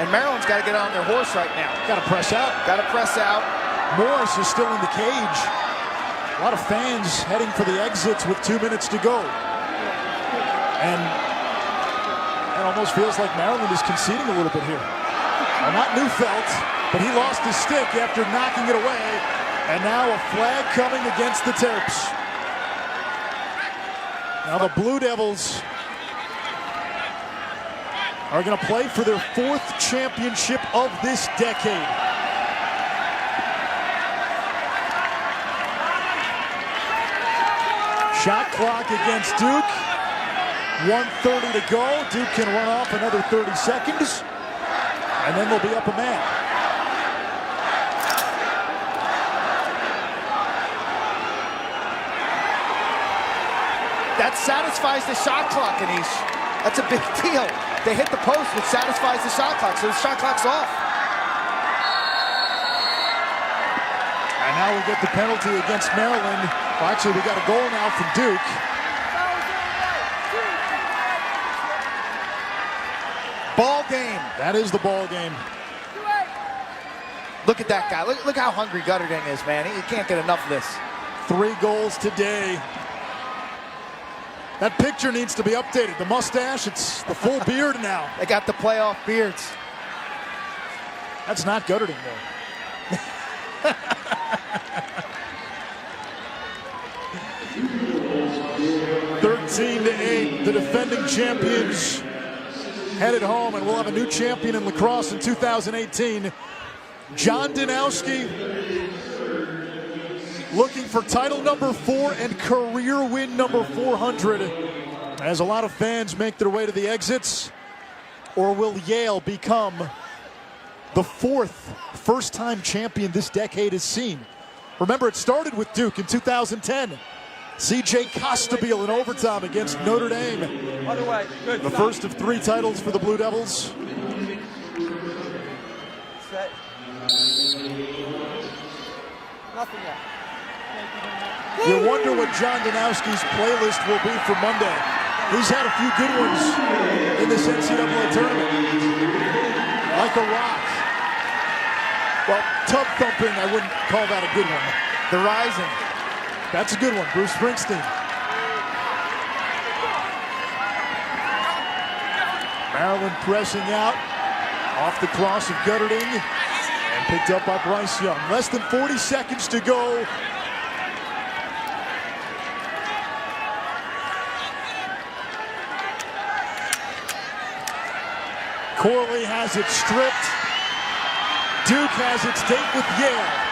And Maryland's got to get on their horse right now. Got to press out. Got to press out. Morris is still in the cage. A lot of fans heading for the exits with 2 minutes to go. And it almost feels like Maryland is conceding a little bit here. Well, not Neufeld, but he lost his stick after knocking it away. And now a flag coming against the Terps. Now the Blue Devils are going to play for their 4th championship of this decade. Shot clock against Duke. 1:30 to go. Duke can run off another 30 seconds. And then they'll be up a man. That satisfies the shot clock, Anish. That's a big deal. They hit the post, which satisfies the shot clock, so the shot clock's off. And now we get the penalty against Maryland. Well, actually, we got a goal now from Duke. Ball game. That is the ball game. Look at that guy. Look how hungry Gutterding is, man. He can't get enough of this. 3 goals today. That picture needs to be updated. The mustache, it's the full beard now. They got the playoff beards. That's not Gutterding though. 13-8, the defending champions headed home, and we'll have a new champion in lacrosse in 2018. John Danowski looking for title number 4 and career win number 400 as a lot of fans make their way to the exits. Or will Yale become the 4th first-time champion this decade has seen? Remember, it started with Duke in 2010. C.J. Costabile in overtime against Notre Dame. The first of 3 titles for the Blue Devils. Set. Nothing yet. You wonder what John Danowski's playlist will be for Monday. He's had a few good ones in this NCAA tournament. Like a rock. Well, tub thumping, I wouldn't call that a good one. The Rising. That's a good one, Bruce Springsteen. Maryland pressing out off the cross of Gutterding and picked up by Bryce Young. Less than 40 seconds to go. Corley has it stripped. Duke has its date with Yale.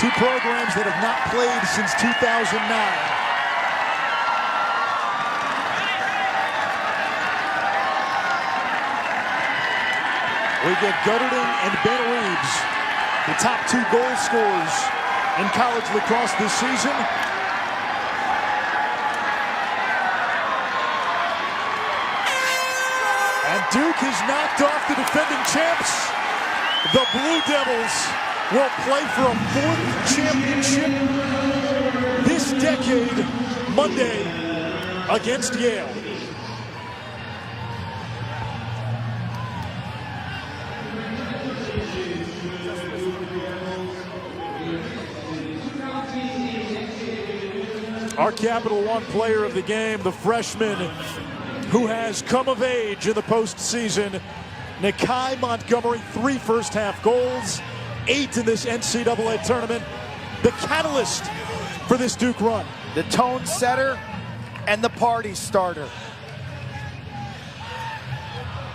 2 programs that have not played since 2009. We get Gutterding and Ben Reeves, the top 2 goal scorers in college lacrosse this season. And Duke has knocked off the defending champs. The Blue Devils will play for a 4th championship this decade, Monday, against Yale. Our Capital One player of the game, the freshman who has come of age in the postseason, Nikai Montgomery, 3 first-half goals, 8 in this NCAA tournament. The catalyst for this Duke run. The tone setter and the party starter.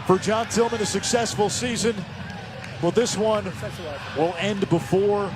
For John Tillman, a successful season. Well, this one will end before